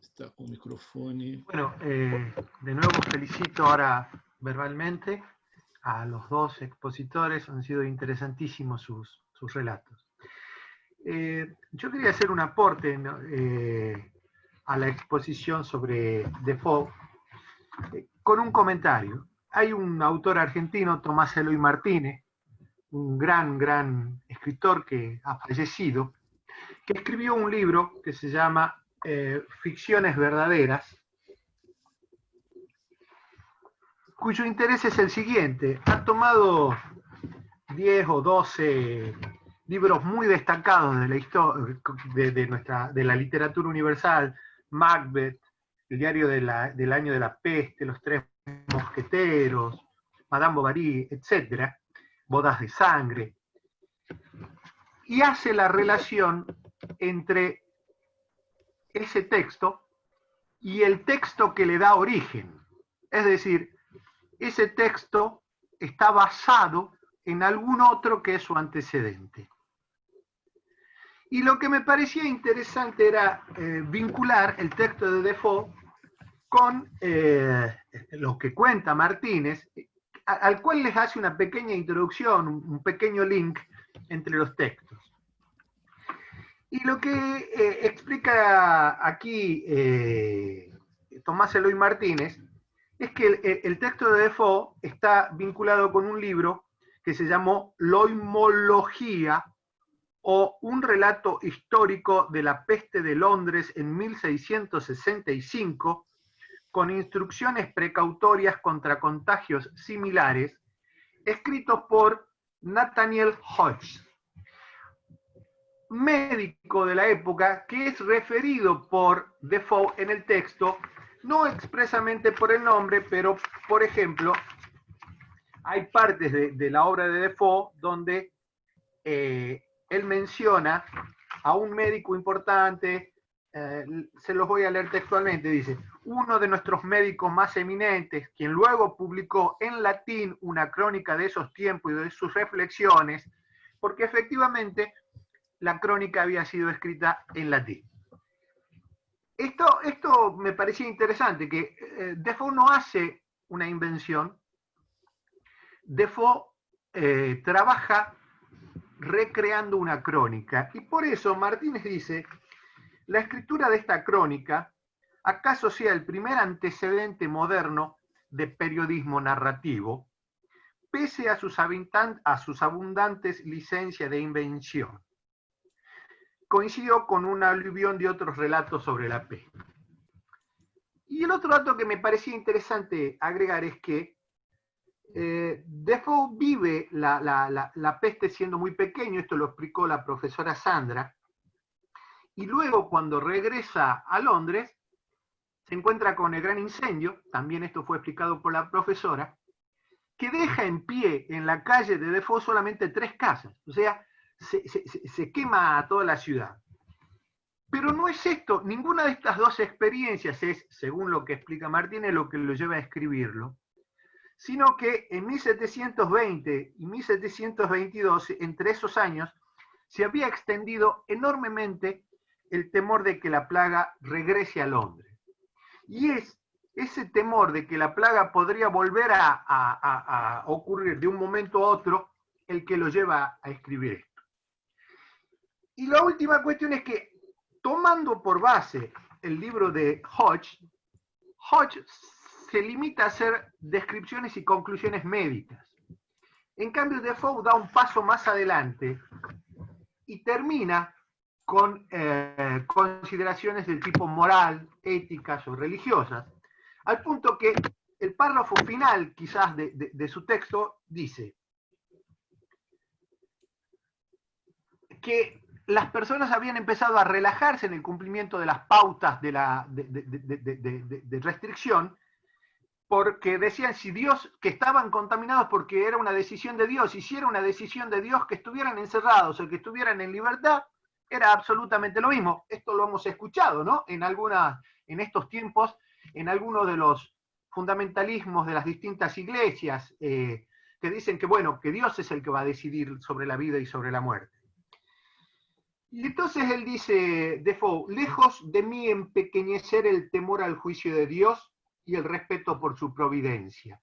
está con micrófono. Bueno, de nuevo felicito ahora verbalmente a los dos expositores, han sido interesantísimos sus relatos. Yo quería hacer un aporte a la exposición sobre Defoe con un comentario. Hay un autor argentino, Tomás Eloy Martínez, un gran escritor que ha fallecido, que escribió un libro que se llama Ficciones Verdaderas, cuyo interés es el siguiente. Ha tomado 10 o 12 libros muy destacados de la historia de la literatura universal, Macbeth, el diario del año de la peste, Los Tres Mosqueteros, Madame Bovary, etc., Bodas de Sangre, y hace la relación entre ese texto y el texto que le da origen. Es decir, ese texto está basado en algún otro que es su antecedente. Y lo que me parecía interesante era vincular el texto de Defoe con lo que cuenta Martínez, al cual les hace una pequeña introducción, un pequeño link entre los textos. Y lo que explica aquí Tomás Eloy Martínez es que el texto de Defoe está vinculado con un libro que se llamó Loimología, o un relato histórico de la peste de Londres en 1665, con instrucciones precautorias contra contagios similares, escritos por Nathaniel Hodges, médico de la época, que es referido por Defoe en el texto, no expresamente por el nombre, pero, por ejemplo, hay partes de la obra de Defoe donde él menciona a un médico importante, se los voy a leer textualmente, dice: uno de nuestros médicos más eminentes, quien luego publicó en latín una crónica de esos tiempos y de sus reflexiones, porque efectivamente la crónica había sido escrita en latín. Esto me parecía interesante, que Defoe no hace una invención, Defoe trabaja recreando una crónica, y por eso Martínez dice: la escritura de esta crónica acaso sea el primer antecedente moderno de periodismo narrativo, pese a sus abundantes licencias de invención. Coincidió con una aluvión de otros relatos sobre la peste. Y el otro dato que me parecía interesante agregar es que Defoe vive la peste siendo muy pequeño, esto lo explicó la profesora Sandra, y luego cuando regresa a Londres se encuentra con el gran incendio, también esto fue explicado por la profesora, que deja en pie en la calle de Defoe solamente 3 casas, o sea, se quema a toda la ciudad. Pero no es esto, ninguna de estas dos experiencias es, según lo que explica Martínez, lo que lo lleva a escribirlo, sino que en 1720 y 1722, entre esos años, se había extendido enormemente el temor de que la plaga regrese a Londres. Y es ese temor de que la plaga podría volver a ocurrir de un momento a otro el que lo lleva a escribir esto. Y la última cuestión es que, tomando por base el libro de Hodges, Hodges se limita a hacer descripciones y conclusiones médicas. En cambio, Defoe da un paso más adelante y termina con consideraciones del tipo moral, éticas o religiosas, al punto que el párrafo final, quizás, de su texto dice que las personas habían empezado a relajarse en el cumplimiento de las pautas de restricción, porque decían si Dios, que estaban contaminados porque era una decisión de Dios, y si era una decisión de Dios que estuvieran encerrados o que estuvieran en libertad, era absolutamente lo mismo. Esto lo hemos escuchado, ¿no? En estos tiempos, en algunos de los fundamentalismos de las distintas iglesias, que dicen que, bueno, que Dios es el que va a decidir sobre la vida y sobre la muerte. Y entonces él dice, Defoe: lejos de mí empequeñecer el temor al juicio de Dios y el respeto por su providencia,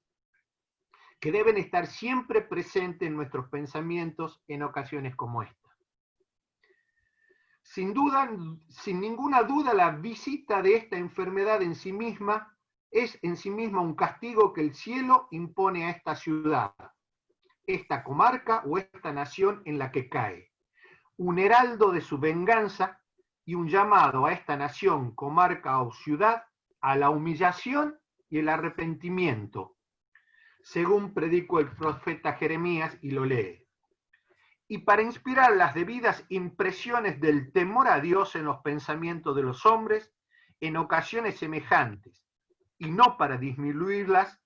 que deben estar siempre presentes en nuestros pensamientos en ocasiones como esta. Sin ninguna duda, la visita de esta enfermedad en sí misma es en sí misma un castigo que el cielo impone a esta ciudad, esta comarca o esta nación en la que cae, un heraldo de su venganza y un llamado a esta nación, comarca o ciudad a la humillación y el arrepentimiento, según predicó el profeta Jeremías, y lo lee. Y para inspirar las debidas impresiones del temor a Dios en los pensamientos de los hombres, en ocasiones semejantes, y no para disminuirlas,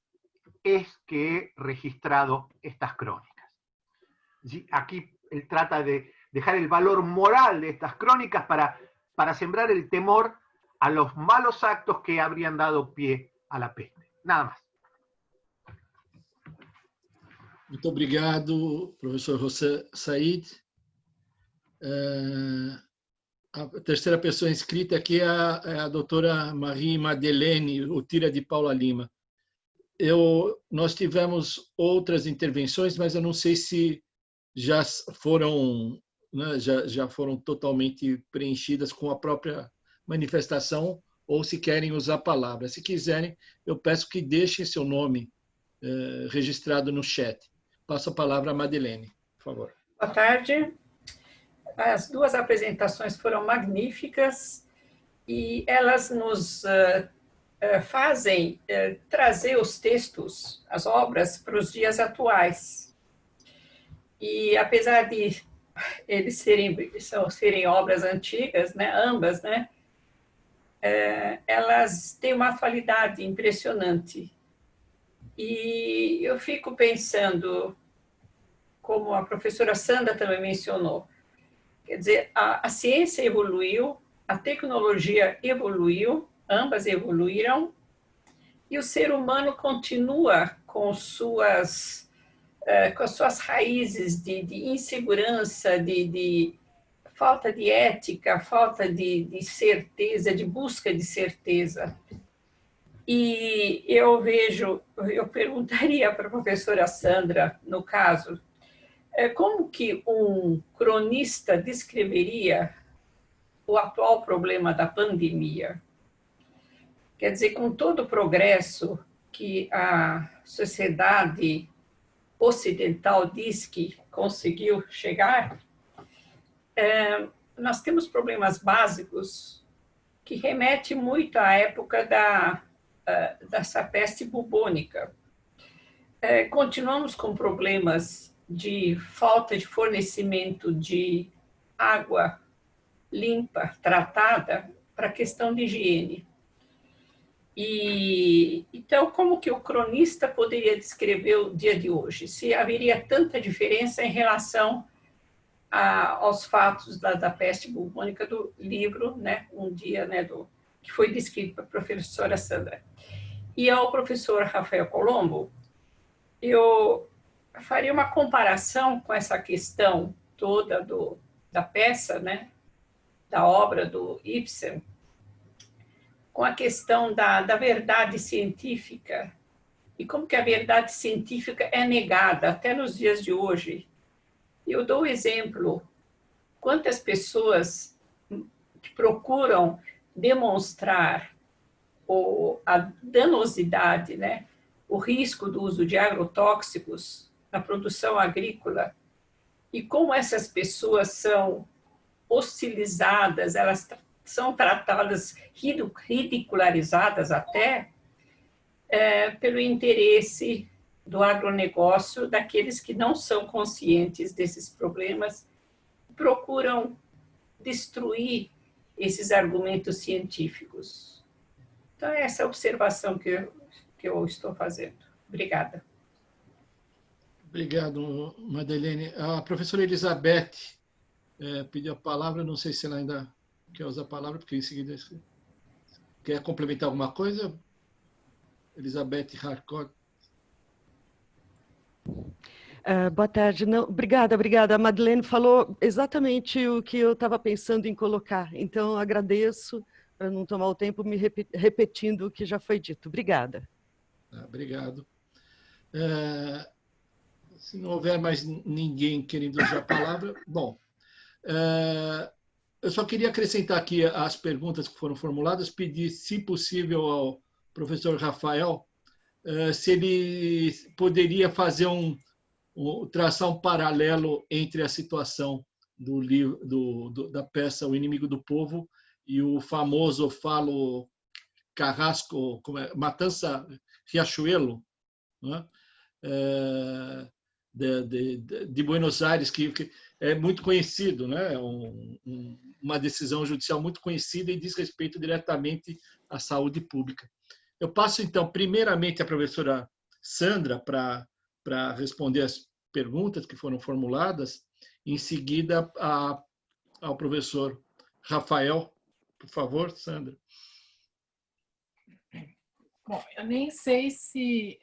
es que he registrado estas crónicas. Aquí él trata de dejar el valor moral de estas crónicas para sembrar el temor a los malos actos que habrían dado pie a la peste. Nada más. Muito obrigado, professor José Said. A terceira pessoa inscrita aqui é a doutora Marie Madeleine Utira de Paula Lima. Nós tivemos outras intervenções, mas eu não sei se já foram, né, já foram totalmente preenchidas com a própria manifestação ou se querem usar a palavra. Se quiserem, eu peço que deixem seu nome registrado no chat. Passo a palavra a Madeleine, por favor. Boa tarde. As duas apresentações foram magníficas e elas nos fazem trazer os textos, as obras, para os dias atuais. E apesar de eles serem obras antigas, né, ambas, né, elas têm uma atualidade impressionante. E eu fico pensando, como a professora Sandra também mencionou, quer dizer, a ciência evoluiu, a tecnologia evoluiu, ambas evoluíram, e o ser humano continua com as suas raízes de insegurança, de falta de ética, falta de certeza, de busca de certeza. E eu perguntaria para a professora Sandra, no caso, como que um cronista descreveria o atual problema da pandemia? Quer dizer, com todo o progresso que a sociedade ocidental diz que conseguiu chegar, nós temos problemas básicos que remetem muito à época dessa peste bubônica. Continuamos com problemas de falta de fornecimento de água limpa, tratada, para a questão de higiene. E então, como que o cronista poderia descrever o dia de hoje? Se haveria tanta diferença em relação aos fatos da peste bubônica do livro, né, Um Dia, né, que foi descrito pela professora Sandra. E ao professor Rafael Colombo, eu faria uma comparação com essa questão toda da peça, né, da obra do Ibsen, com a questão da verdade científica e como que a verdade científica é negada até nos dias de hoje. Eu dou um exemplo. Quantas pessoas que procuram demonstrar a danosidade, né, o risco do uso de agrotóxicos na produção agrícola, e como essas pessoas são hostilizadas, elas são tratadas, ridicularizadas até, pelo interesse do agronegócio, daqueles que não são conscientes desses problemas, procuram destruir esses argumentos científicos. Então, é essa observação que eu estou fazendo. Obrigada. Obrigado, Madeleine. A professora Elizabeth pediu a palavra, não sei se ela ainda quer usar a palavra, porque em seguida... Quer complementar alguma coisa? Elizabeth Harcourt. Boa tarde. Não, obrigada. A Madeleine falou exatamente o que eu estava pensando em colocar. Então, agradeço, para não tomar o tempo, me repetindo o que já foi dito. Obrigada. Obrigado. Se não houver mais ninguém querendo usar a palavra, bom, eu só queria acrescentar aqui as perguntas que foram formuladas, pedir, se possível, ao professor Rafael, se ele poderia fazer traçar um paralelo entre a situação do livro, da peça O Inimigo do Povo e o famoso falo Carrasco, Matança Riachuelo, né? De Buenos Aires, que é muito conhecido, né? Uma decisão judicial muito conhecida e diz respeito diretamente à saúde pública. Eu passo, então, primeiramente à professora Sandra para responder as perguntas que foram formuladas, em seguida ao professor Rafael. Por favor, Sandra. Bom, eu nem sei se...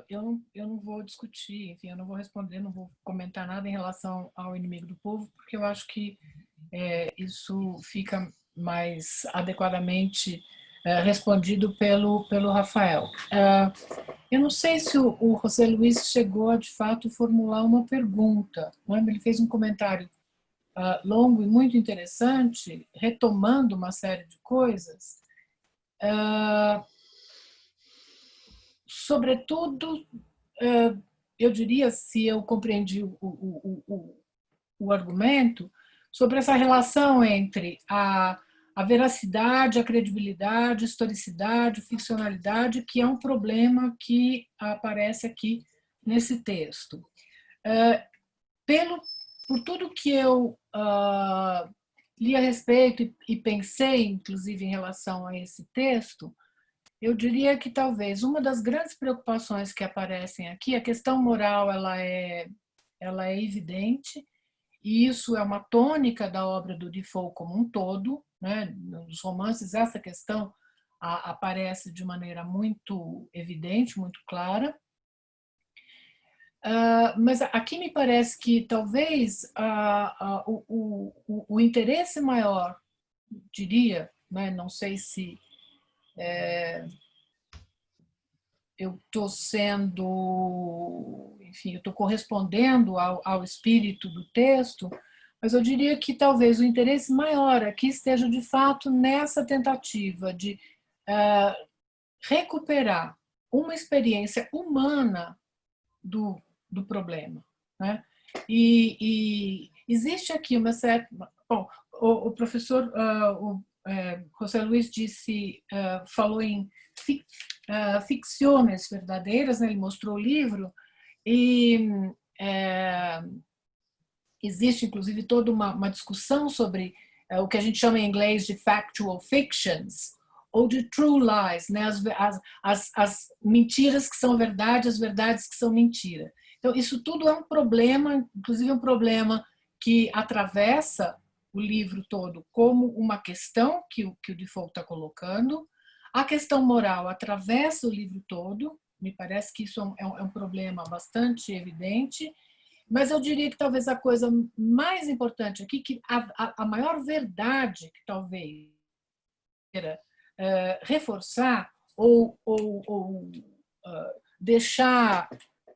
eu não vou discutir, enfim, eu não vou responder, não vou comentar nada em relação ao Inimigo do Povo, porque eu acho que isso fica mais adequadamente respondido pelo Rafael. Eu não sei se o José Luiz chegou a, de fato, formular uma pergunta. Ele fez um comentário longo e muito interessante, retomando uma série de coisas. Sobretudo, eu diria, se eu compreendi o argumento, sobre essa relação entre a veracidade, a credibilidade, a historicidade, a ficcionalidade, que é um problema que aparece aqui nesse texto. por tudo que eu li a respeito e pensei, inclusive, em relação a esse texto, eu diria que talvez uma das grandes preocupações que aparecem aqui, a questão moral, ela é evidente, e isso é uma tônica da obra do Defoe como um todo, né? Nos romances essa questão aparece de maneira muito evidente, muito clara. Mas aqui me parece que talvez o interesse maior, diria, né? Não sei se eu estou sendo, enfim, eu estou correspondendo ao espírito do texto, mas eu diria que talvez o interesse maior aqui esteja de fato nessa tentativa de recuperar uma experiência humana do problema, né? E existe aqui uma certa... Bom, o professor José Luis falou em ficções verdadeiras, né? Ele mostrou o livro, e existe, inclusive, toda uma discussão sobre o que a gente chama em inglês de factual fictions, ou de true lies, né? As mentiras que são verdade, as verdades que são mentira. Então, isso tudo é um problema, inclusive um problema que atravessa o livro todo como uma questão que o Defoe está colocando. A questão moral atravessa o livro todo, me parece que isso é um problema bastante evidente, mas eu diria que talvez a coisa mais importante aqui, que a maior verdade que talvez reforçar ou deixar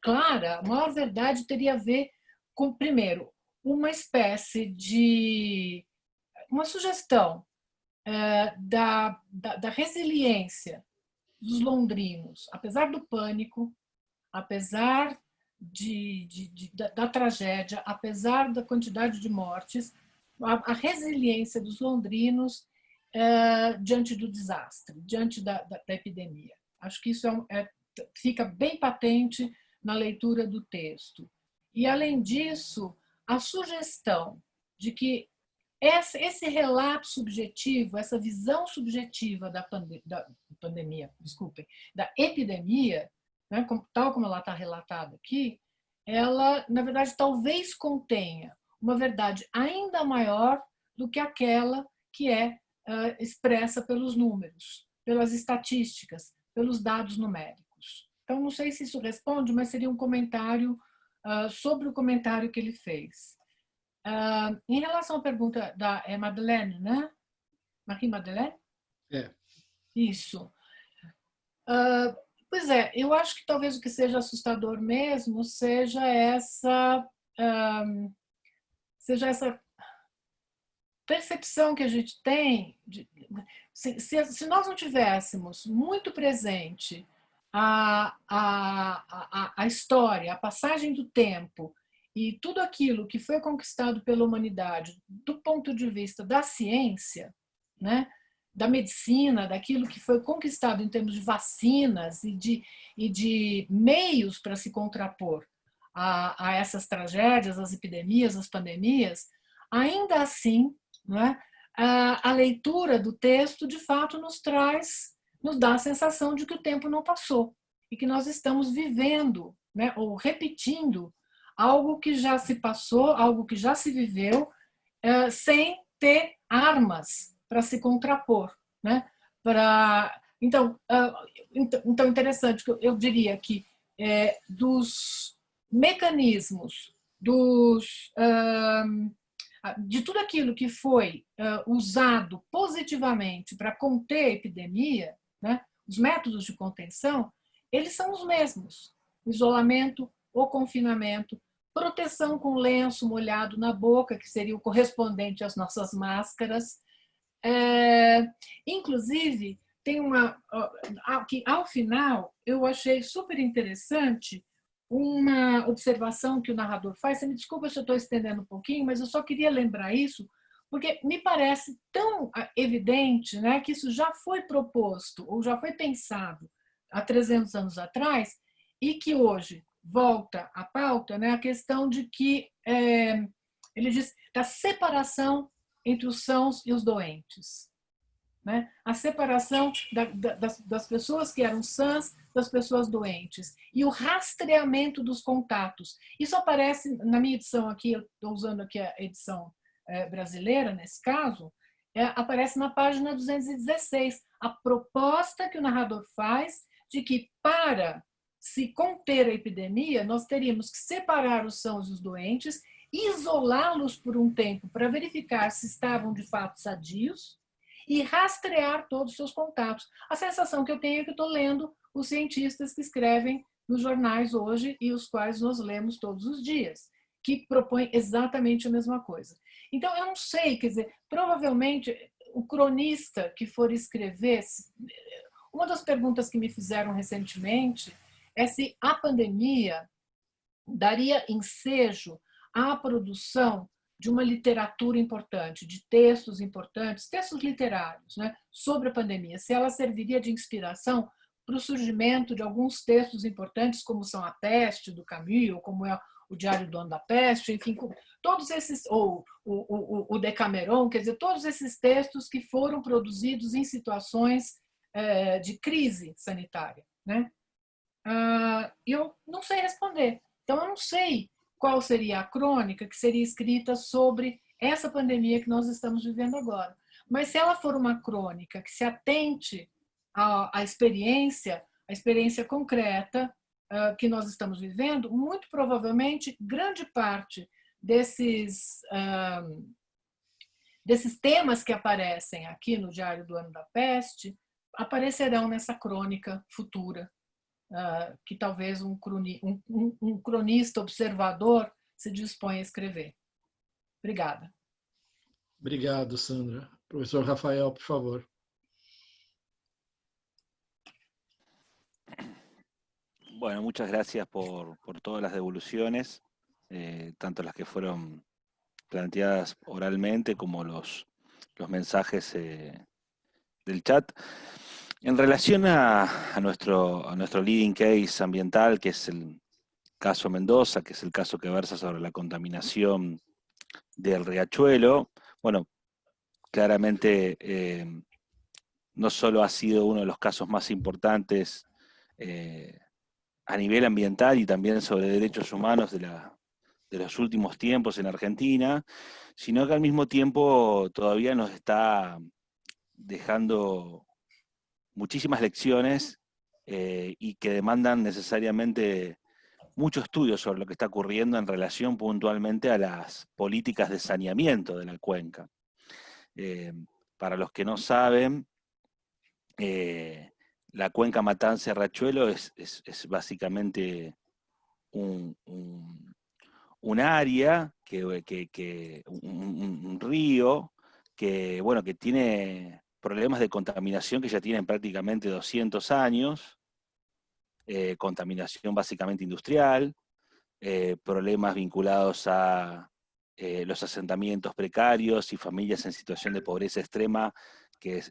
clara, a maior verdade teria a ver com, primeiro, uma espécie de uma sugestão da resiliência dos londrinos, apesar do pânico, apesar da tragédia, apesar da quantidade de mortes, a resiliência dos londrinos diante do desastre, diante da epidemia. Acho que isso fica bem patente na leitura do texto. E, além disso, a sugestão de que esse relato subjetivo, essa visão subjetiva da epidemia, né, tal como ela está relatada aqui, ela, na verdade, talvez contenha uma verdade ainda maior do que aquela que é expressa pelos números, pelas estatísticas, pelos dados numéricos. Então, não sei se isso responde, mas seria um comentário sobre o comentário que ele fez. Em relação à pergunta da Madeleine, né? Marie-Madeleine? Isso. Pois é, eu acho que talvez o que seja assustador mesmo seja essa percepção que a gente tem. Se nós não tivéssemos muito presente a história, a passagem do tempo e tudo aquilo que foi conquistado pela humanidade do ponto de vista da ciência, né, da medicina, daquilo que foi conquistado em termos de vacinas e de meios para se contrapor a essas tragédias, as epidemias, as pandemias, ainda assim, né, a leitura do texto, de fato, nos dá a sensação de que o tempo não passou e que nós estamos vivendo, né, ou repetindo algo que já se passou, algo que já se viveu, sem ter armas para se contrapor, né? Então, interessante, eu diria que dos mecanismos, de tudo aquilo que foi usado positivamente para conter a epidemia, né? Os métodos de contenção, eles são os mesmos: o isolamento, o confinamento, proteção com lenço molhado na boca, que seria o correspondente às nossas máscaras. Inclusive, tem que ao final eu achei super interessante uma observação que o narrador faz. Você me desculpa se eu estou estendendo um pouquinho, mas eu só queria lembrar isso, porque me parece tão evidente, né, que isso já foi proposto ou já foi pensado há 300 anos atrás, e que hoje, volta à pauta, né, a questão de que ele diz da separação entre os sãos e os doentes, né? A separação das pessoas que eram sãs das pessoas doentes e o rastreamento dos contatos. Isso aparece na minha edição aqui, eu estou usando aqui a edição brasileira, nesse caso, aparece na página 216, a proposta que o narrador faz de que para se conter a epidemia, nós teríamos que separar os sãos e os doentes, isolá-los por um tempo para verificar se estavam de fato sadios e rastrear todos os seus contatos. A sensação que eu tenho é que eu estou lendo os cientistas que escrevem nos jornais hoje e os quais nós lemos todos os dias, que propõem exatamente a mesma coisa. Então, eu não sei, quer dizer, provavelmente o cronista que for escrever, uma das perguntas que me fizeram recentemente é se a pandemia daria ensejo à produção de uma literatura importante, de textos importantes, textos literários, né, sobre a pandemia, se ela serviria de inspiração para o surgimento de alguns textos importantes, como são A Peste, do Camus, ou como é o Diário do Ano da Peste, enfim, todos esses, ou o Decameron, quer dizer, todos esses textos que foram produzidos em situações de crise sanitária, né? Eu não sei responder. Então, eu não sei qual seria a crônica que seria escrita sobre essa pandemia que nós estamos vivendo agora. Mas se ela for uma crônica que se atente à experiência concreta que nós estamos vivendo, muito provavelmente grande parte desses temas que aparecem aqui no Diário do Ano da Peste aparecerão nessa crônica futura, que talvez um cronista observador se dispõe a escrever. Obrigada. Obrigado, Sandra. Professor Rafael, por favor. Bueno, muchas gracias por todas las devoluciones, tanto las que fueron planteadas oralmente como los mensajes del chat. En relación a nuestro leading case ambiental, que es el caso Mendoza, que es el caso que versa sobre la contaminación del riachuelo, bueno, claramente no solo ha sido uno de los casos más importantes a nivel ambiental y también sobre derechos humanos de los últimos tiempos en Argentina, sino que al mismo tiempo todavía nos está dejando muchísimas lecciones y que demandan necesariamente mucho estudio sobre lo que está ocurriendo en relación puntualmente a las políticas de saneamiento de la cuenca. Para los que no saben, la cuenca Matanza-Riachuelo es básicamente un área, un río que, bueno, que tiene problemas de contaminación que ya tienen prácticamente 200 años, contaminación básicamente industrial, problemas vinculados a los asentamientos precarios y familias en situación de pobreza extrema que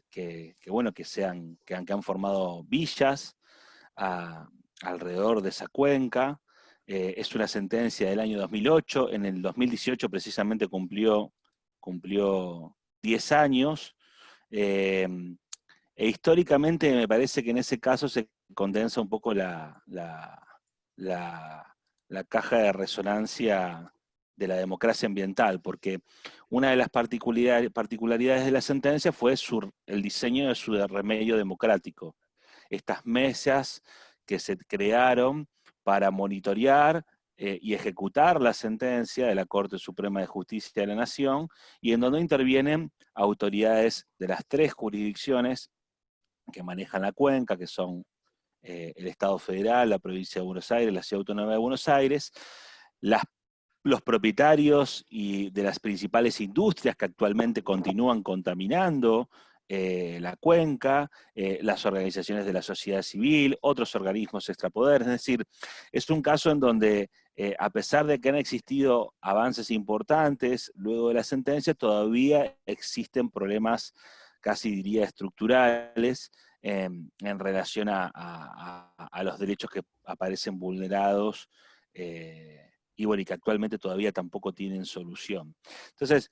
han formado villas alrededor de esa cuenca. Es una sentencia del año 2008, en el 2018 precisamente cumplió 10 años, e históricamente me parece que en ese caso se condensa un poco la caja de resonancia de la democracia ambiental, porque una de las particularidades de la sentencia fue el diseño de su remedio democrático. Estas mesas que se crearon para monitorear y ejecutar la sentencia de la Corte Suprema de Justicia de la Nación, y en donde intervienen autoridades de las 3 jurisdicciones que manejan la cuenca, que son el Estado Federal, la Provincia de Buenos Aires, la Ciudad Autónoma de Buenos Aires, los propietarios y de las principales industrias que actualmente continúan contaminando la cuenca, las organizaciones de la sociedad civil, otros organismos extrapoderes. Es decir, es un caso en donde, a pesar de que han existido avances importantes luego de la sentencia, todavía existen problemas, casi diría estructurales, en relación a los derechos que aparecen vulnerados, y bueno, y que actualmente todavía tampoco tienen solución. Entonces,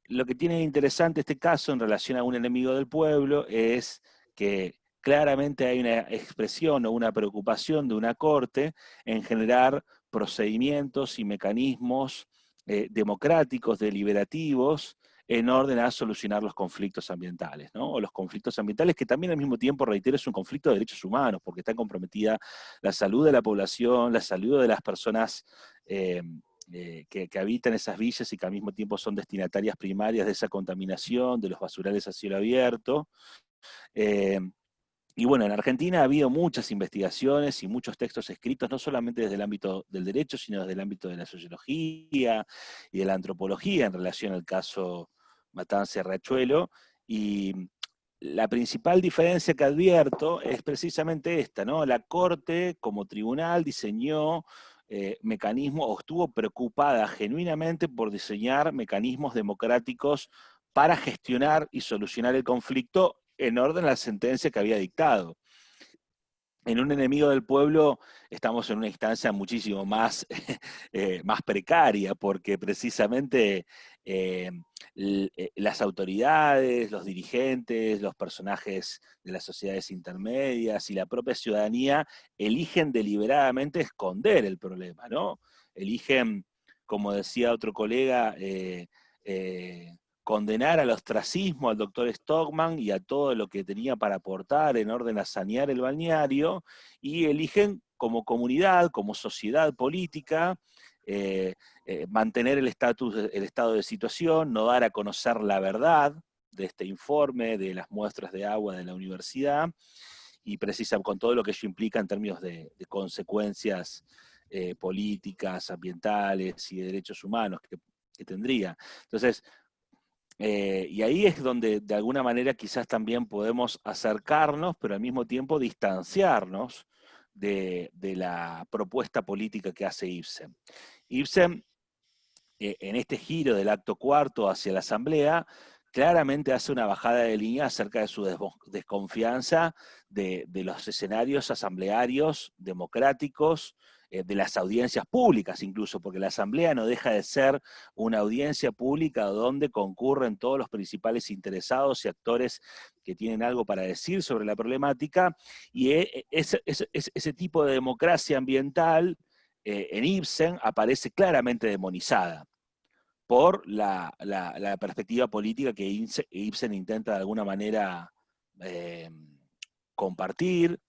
lo que tiene interesante este caso en relación a un enemigo del pueblo es que claramente hay una expresión o una preocupación de una corte en generar procedimientos y mecanismos democráticos, deliberativos, en orden a solucionar los conflictos ambientales, ¿no? O los conflictos ambientales que también al mismo tiempo, reitero, es un conflicto de derechos humanos, porque está comprometida la salud de la población, la salud de las personas que habitan esas villas y que al mismo tiempo son destinatarias primarias de esa contaminación, de los basurales a cielo abierto. Y bueno, en Argentina ha habido muchas investigaciones y muchos textos escritos, no solamente desde el ámbito del derecho, sino desde el ámbito de la sociología y de la antropología en relación al caso Matanza y Riachuelo. Y la principal diferencia que advierto es precisamente esta, ¿no? La Corte, como tribunal, diseñó mecanismos, o estuvo preocupada genuinamente por diseñar mecanismos democráticos para gestionar y solucionar el conflicto en orden a la sentencia que había dictado. En un enemigo del pueblo estamos en una instancia muchísimo más, más precaria, porque precisamente las autoridades, los dirigentes, los personajes de las sociedades intermedias y la propia ciudadanía eligen deliberadamente esconder el problema, ¿no? Eligen, como decía otro colega, condenar al ostracismo al doctor Stockman y a todo lo que tenía para aportar en orden a sanear el balneario, y eligen como comunidad, como sociedad política, mantener el estado de situación, no dar a conocer la verdad de este informe, de las muestras de agua de la universidad, y precisa con todo lo que ello implica en términos de consecuencias políticas, ambientales y de derechos humanos que tendría. Entonces, y ahí es donde de alguna manera quizás también podemos acercarnos, pero al mismo tiempo distanciarnos de la propuesta política que hace Ibsen. Ibsen, en este giro del acto cuarto hacia la asamblea, claramente hace una bajada de línea acerca de su desconfianza de los escenarios asamblearios democráticos, de las audiencias públicas incluso, porque la asamblea no deja de ser una audiencia pública donde concurren todos los principales interesados y actores que tienen algo para decir sobre la problemática, y ese tipo de democracia ambiental en Ibsen aparece claramente demonizada por la perspectiva política que Ibsen intenta de alguna manera compartir,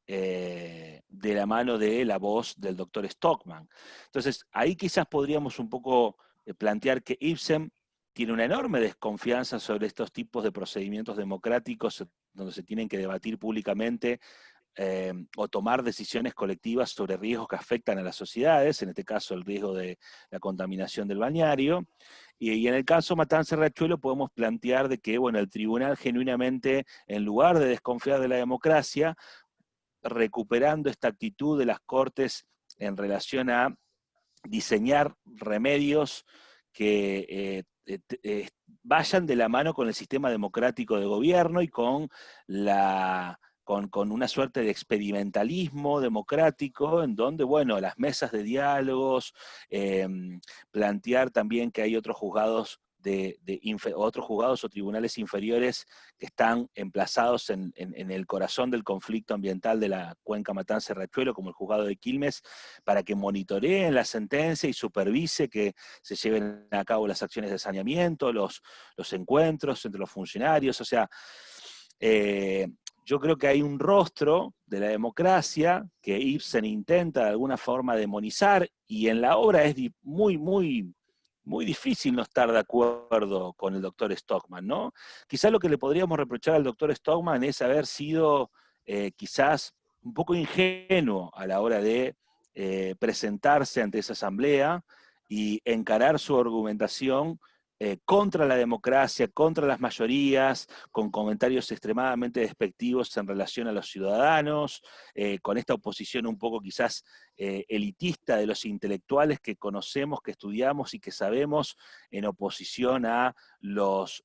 de la mano de la voz del doctor Stockman. Entonces, ahí quizás podríamos un poco plantear que Ibsen tiene una enorme desconfianza sobre estos tipos de procedimientos democráticos donde se tienen que debatir públicamente o tomar decisiones colectivas sobre riesgos que afectan a las sociedades, en este caso el riesgo de la contaminación del balneario, y en el caso Matanza y Riachuelo podemos plantear de que, bueno, el tribunal genuinamente, en lugar de desconfiar de la democracia, recuperando esta actitud de las cortes en relación a diseñar remedios que vayan de la mano con el sistema democrático de gobierno y con una suerte de experimentalismo democrático, en donde, bueno, las mesas de diálogos, plantear también que hay otros juzgados otros juzgados o tribunales inferiores que están emplazados en el corazón del conflicto ambiental de la cuenca Matanza y Riachuelo, como el juzgado de Quilmes, para que monitoreen la sentencia y supervise que se lleven a cabo las acciones de saneamiento, los encuentros entre los funcionarios. O sea, yo creo que hay un rostro de la democracia que Ibsen intenta de alguna forma demonizar, y en la obra es muy difícil no estar de acuerdo con el doctor Stockman, ¿no? Quizás lo que le podríamos reprochar al doctor Stockman es haber sido quizás un poco ingenuo a la hora de presentarse ante esa asamblea y encarar su argumentación contra la democracia, contra las mayorías, con comentarios extremadamente despectivos en relación a los ciudadanos, con esta oposición un poco quizás elitista de los intelectuales que conocemos, que estudiamos y que sabemos, en oposición a los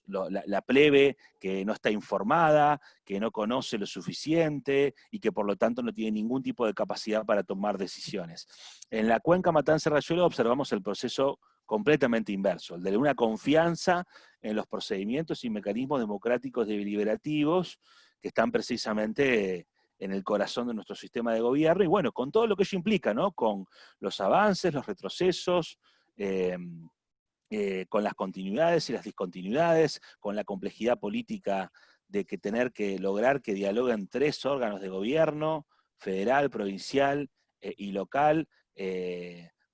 la plebe que no está informada, que no conoce lo suficiente y que por lo tanto no tiene ningún tipo de capacidad para tomar decisiones. En la cuenca Matanza-Rayuela observamos el proceso completamente inverso, el de una confianza en los procedimientos y mecanismos democráticos deliberativos que están precisamente en el corazón de nuestro sistema de gobierno, y bueno, con todo lo que ello implica, ¿no? Con los avances, los retrocesos, con las continuidades y las discontinuidades, con la complejidad política de que tener que lograr que dialoguen 3 órganos de gobierno, federal, provincial y local,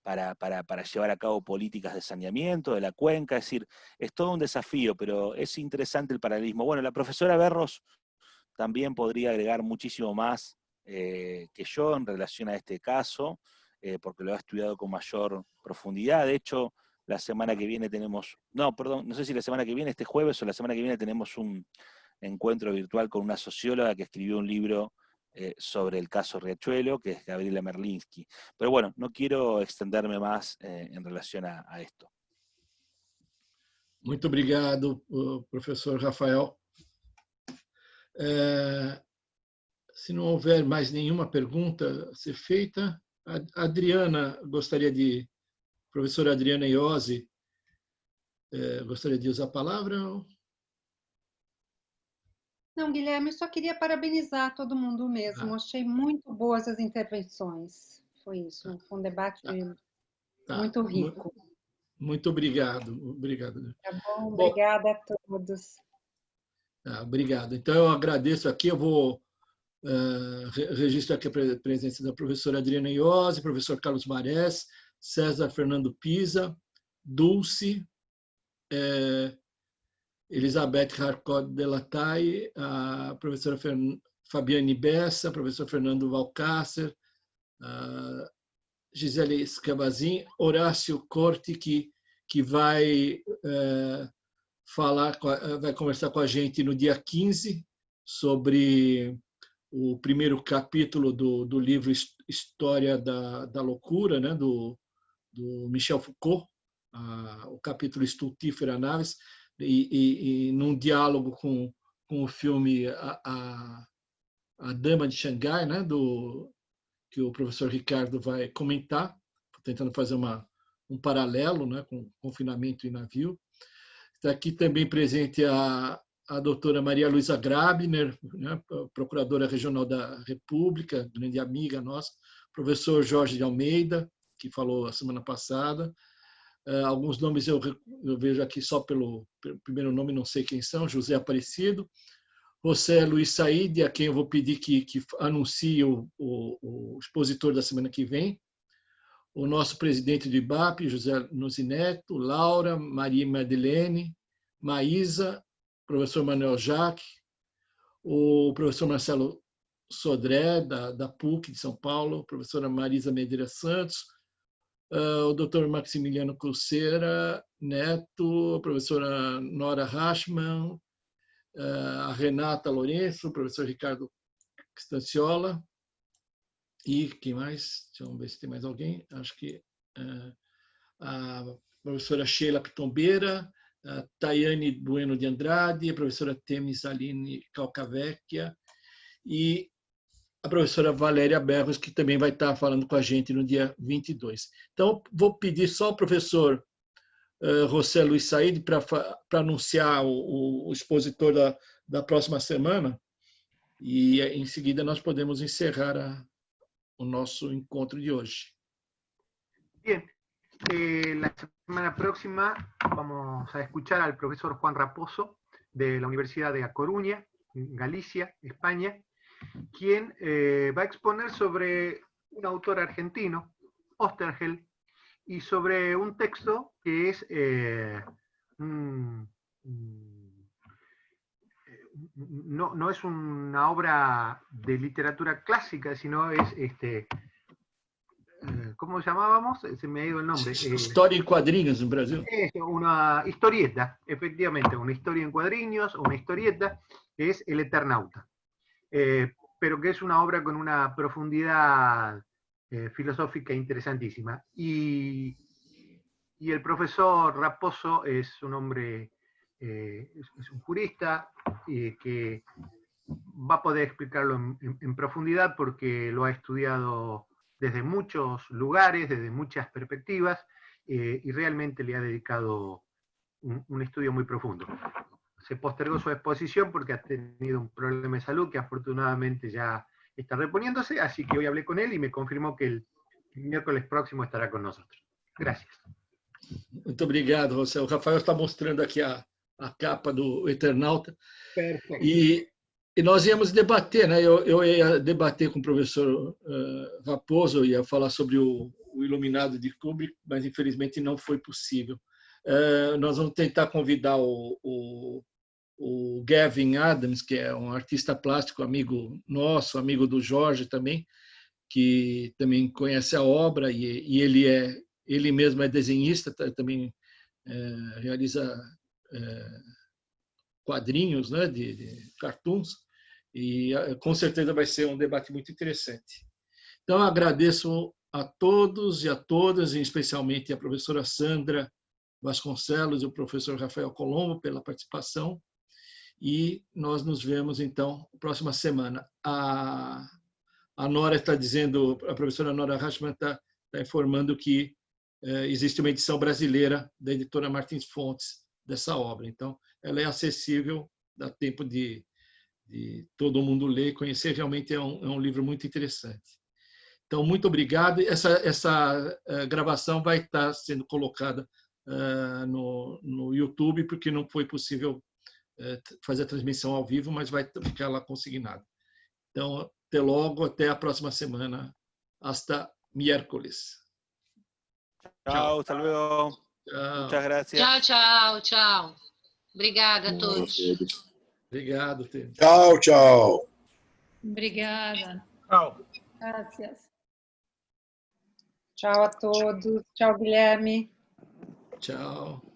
para llevar a cabo políticas de saneamiento de la cuenca. Es decir, es todo un desafío, pero es interesante el paralelismo. Bueno, la profesora Berros también podría agregar muchísimo más que yo en relación a este caso, porque lo ha estudiado con mayor profundidad. De hecho, la semana que viene tenemos, no sé si la semana que viene, este jueves o la semana que viene tenemos un encuentro virtual con una socióloga que escribió un libro sobre el caso Riachuelo, que es Gabriela Merlinski. Pero bueno, no quiero extenderme más en relación a esto. Muito obrigado, professor Rafael. Se não houver mais nenhuma pergunta a ser feita, a Adriana gostaria de, professora Adriana Iose, gostaria de usar a palavra? Não, Guilherme, eu só queria parabenizar todo mundo mesmo. Achei muito boas as intervenções. Foi isso, foi um debate muito rico. Muito obrigado. Obrigado. Tá bom, obrigada a todos. Obrigado. Então, eu agradeço aqui, eu vou registrar aqui a presença da professora Adriana Iose, professor Carlos Marés, César Fernando Pisa, Dulce, Elizabeth Harcourt Delatay, a professora Fabiane Bessa, professor Fernando Valcácer, Gisele Scavazin, Horácio Corte, que vai vai conversar com a gente no dia 15 sobre o primeiro capítulo do livro História da Loucura, né, do Michel Foucault, o capítulo Stultífera Naves, e num diálogo com o filme A Dama de Xangai, né, que o professor Ricardo vai comentar, tentando fazer um paralelo, né, com confinamento em navio. Está aqui também presente a doutora Maria Luísa Grabner, né, procuradora regional da República, grande amiga nossa, professor Jorge de Almeida, que falou a semana passada. Alguns nomes eu vejo aqui só pelo primeiro nome, não sei quem são, José Aparecido, José Luiz Said, a quem eu vou pedir que anuncie o expositor da semana que vem, o nosso presidente do IBAP, José Nuzineto, Laura, Maria Madeleine, Maísa, professor Manuel Jacques, o professor Marcelo Sodré, da PUC de São Paulo, a professora Marisa Medeiros Santos, o doutor Maximiliano Cruzeira Neto, a professora Nora Rachman, a Renata Lourenço, o professor Ricardo Stanciola, e quem mais? Deixa eu ver se tem mais alguém. Acho que a professora Sheila Pitombeira, a Tayane Bueno de Andrade, a professora Temis Aline Calcavecchia e a professora Valéria Berros, que também vai estar falando com a gente no dia 22. Então, vou pedir só ao professor José Luiz Said para anunciar o expositor da próxima semana, e em seguida nós podemos encerrar o nosso encontro de hoje. Bien, la semana próxima vamos a escuchar al profesor Juan Raposo de la Universidad de A Coruña, en Galicia, España, quien va a exponer sobre un autor argentino, Oesterheld, y sobre un texto que es no es una obra de literatura clásica, sino es ¿cómo llamábamos? Se me ha ido el nombre. Historia en cuadrinhos en Brasil. Es una historieta, efectivamente, una historia en cuadriños, una historieta, que es El Eternauta. Pero que es una obra con una profundidad filosófica interesantísima. Y el profesor Raposo es un hombre es un jurista que va a poder explicarlo en profundidad porque lo ha estudiado desde muchos lugares, desde muchas perspectivas, y realmente le ha dedicado un estudio muy profundo. Se postergó su exposición porque ha tenido un problema de salud que afortunadamente ya está reponiéndose, así que hoy hablé con él y me confirmó que el miércoles próximo estará con nosotros. Gracias. Muito obrigado, José. O Rafael está mostrando aqui a capa do Eternauta. Perfeito. E nós íamos debater, né? Eu ia debater com o professor Raposo, ia falar sobre o Iluminado de Kubrick, mas infelizmente não foi possível. Nós vamos tentar convidar o Gavin Adams, que é um artista plástico, amigo nosso, amigo do Jorge também, que também conhece a obra, e ele mesmo é desenhista, também realiza quadrinhos, né, de cartoons, e com certeza vai ser um debate muito interessante. Então, agradeço a todos e a todas, e especialmente a professora Sandra Vasconcelos e o professor Rafael Colombo pela participação, e nós nos vemos, então, na próxima semana. A Nora está dizendo, a professora Nora Rachman está informando que existe uma edição brasileira da editora Martins Fontes dessa obra. Então, ela é acessível, dá tempo de todo mundo ler e conhecer. Realmente é um livro muito interessante. Então, muito obrigado. Essa gravação vai estar sendo colocada no YouTube, porque não foi possível fazer a transmissão ao vivo, mas vai ficar lá consignado. Então, até logo, até a próxima semana. Hasta miércoles. Chao, hasta luego. Tchau. Muchas gracias. Tchau, tchau, tchau. Obrigada a todos. Obrigado, Tê. Tchau, tchau. Obrigada. Tchau. Gracias. Tchau a todos. Tchau, Guilherme. Tchau.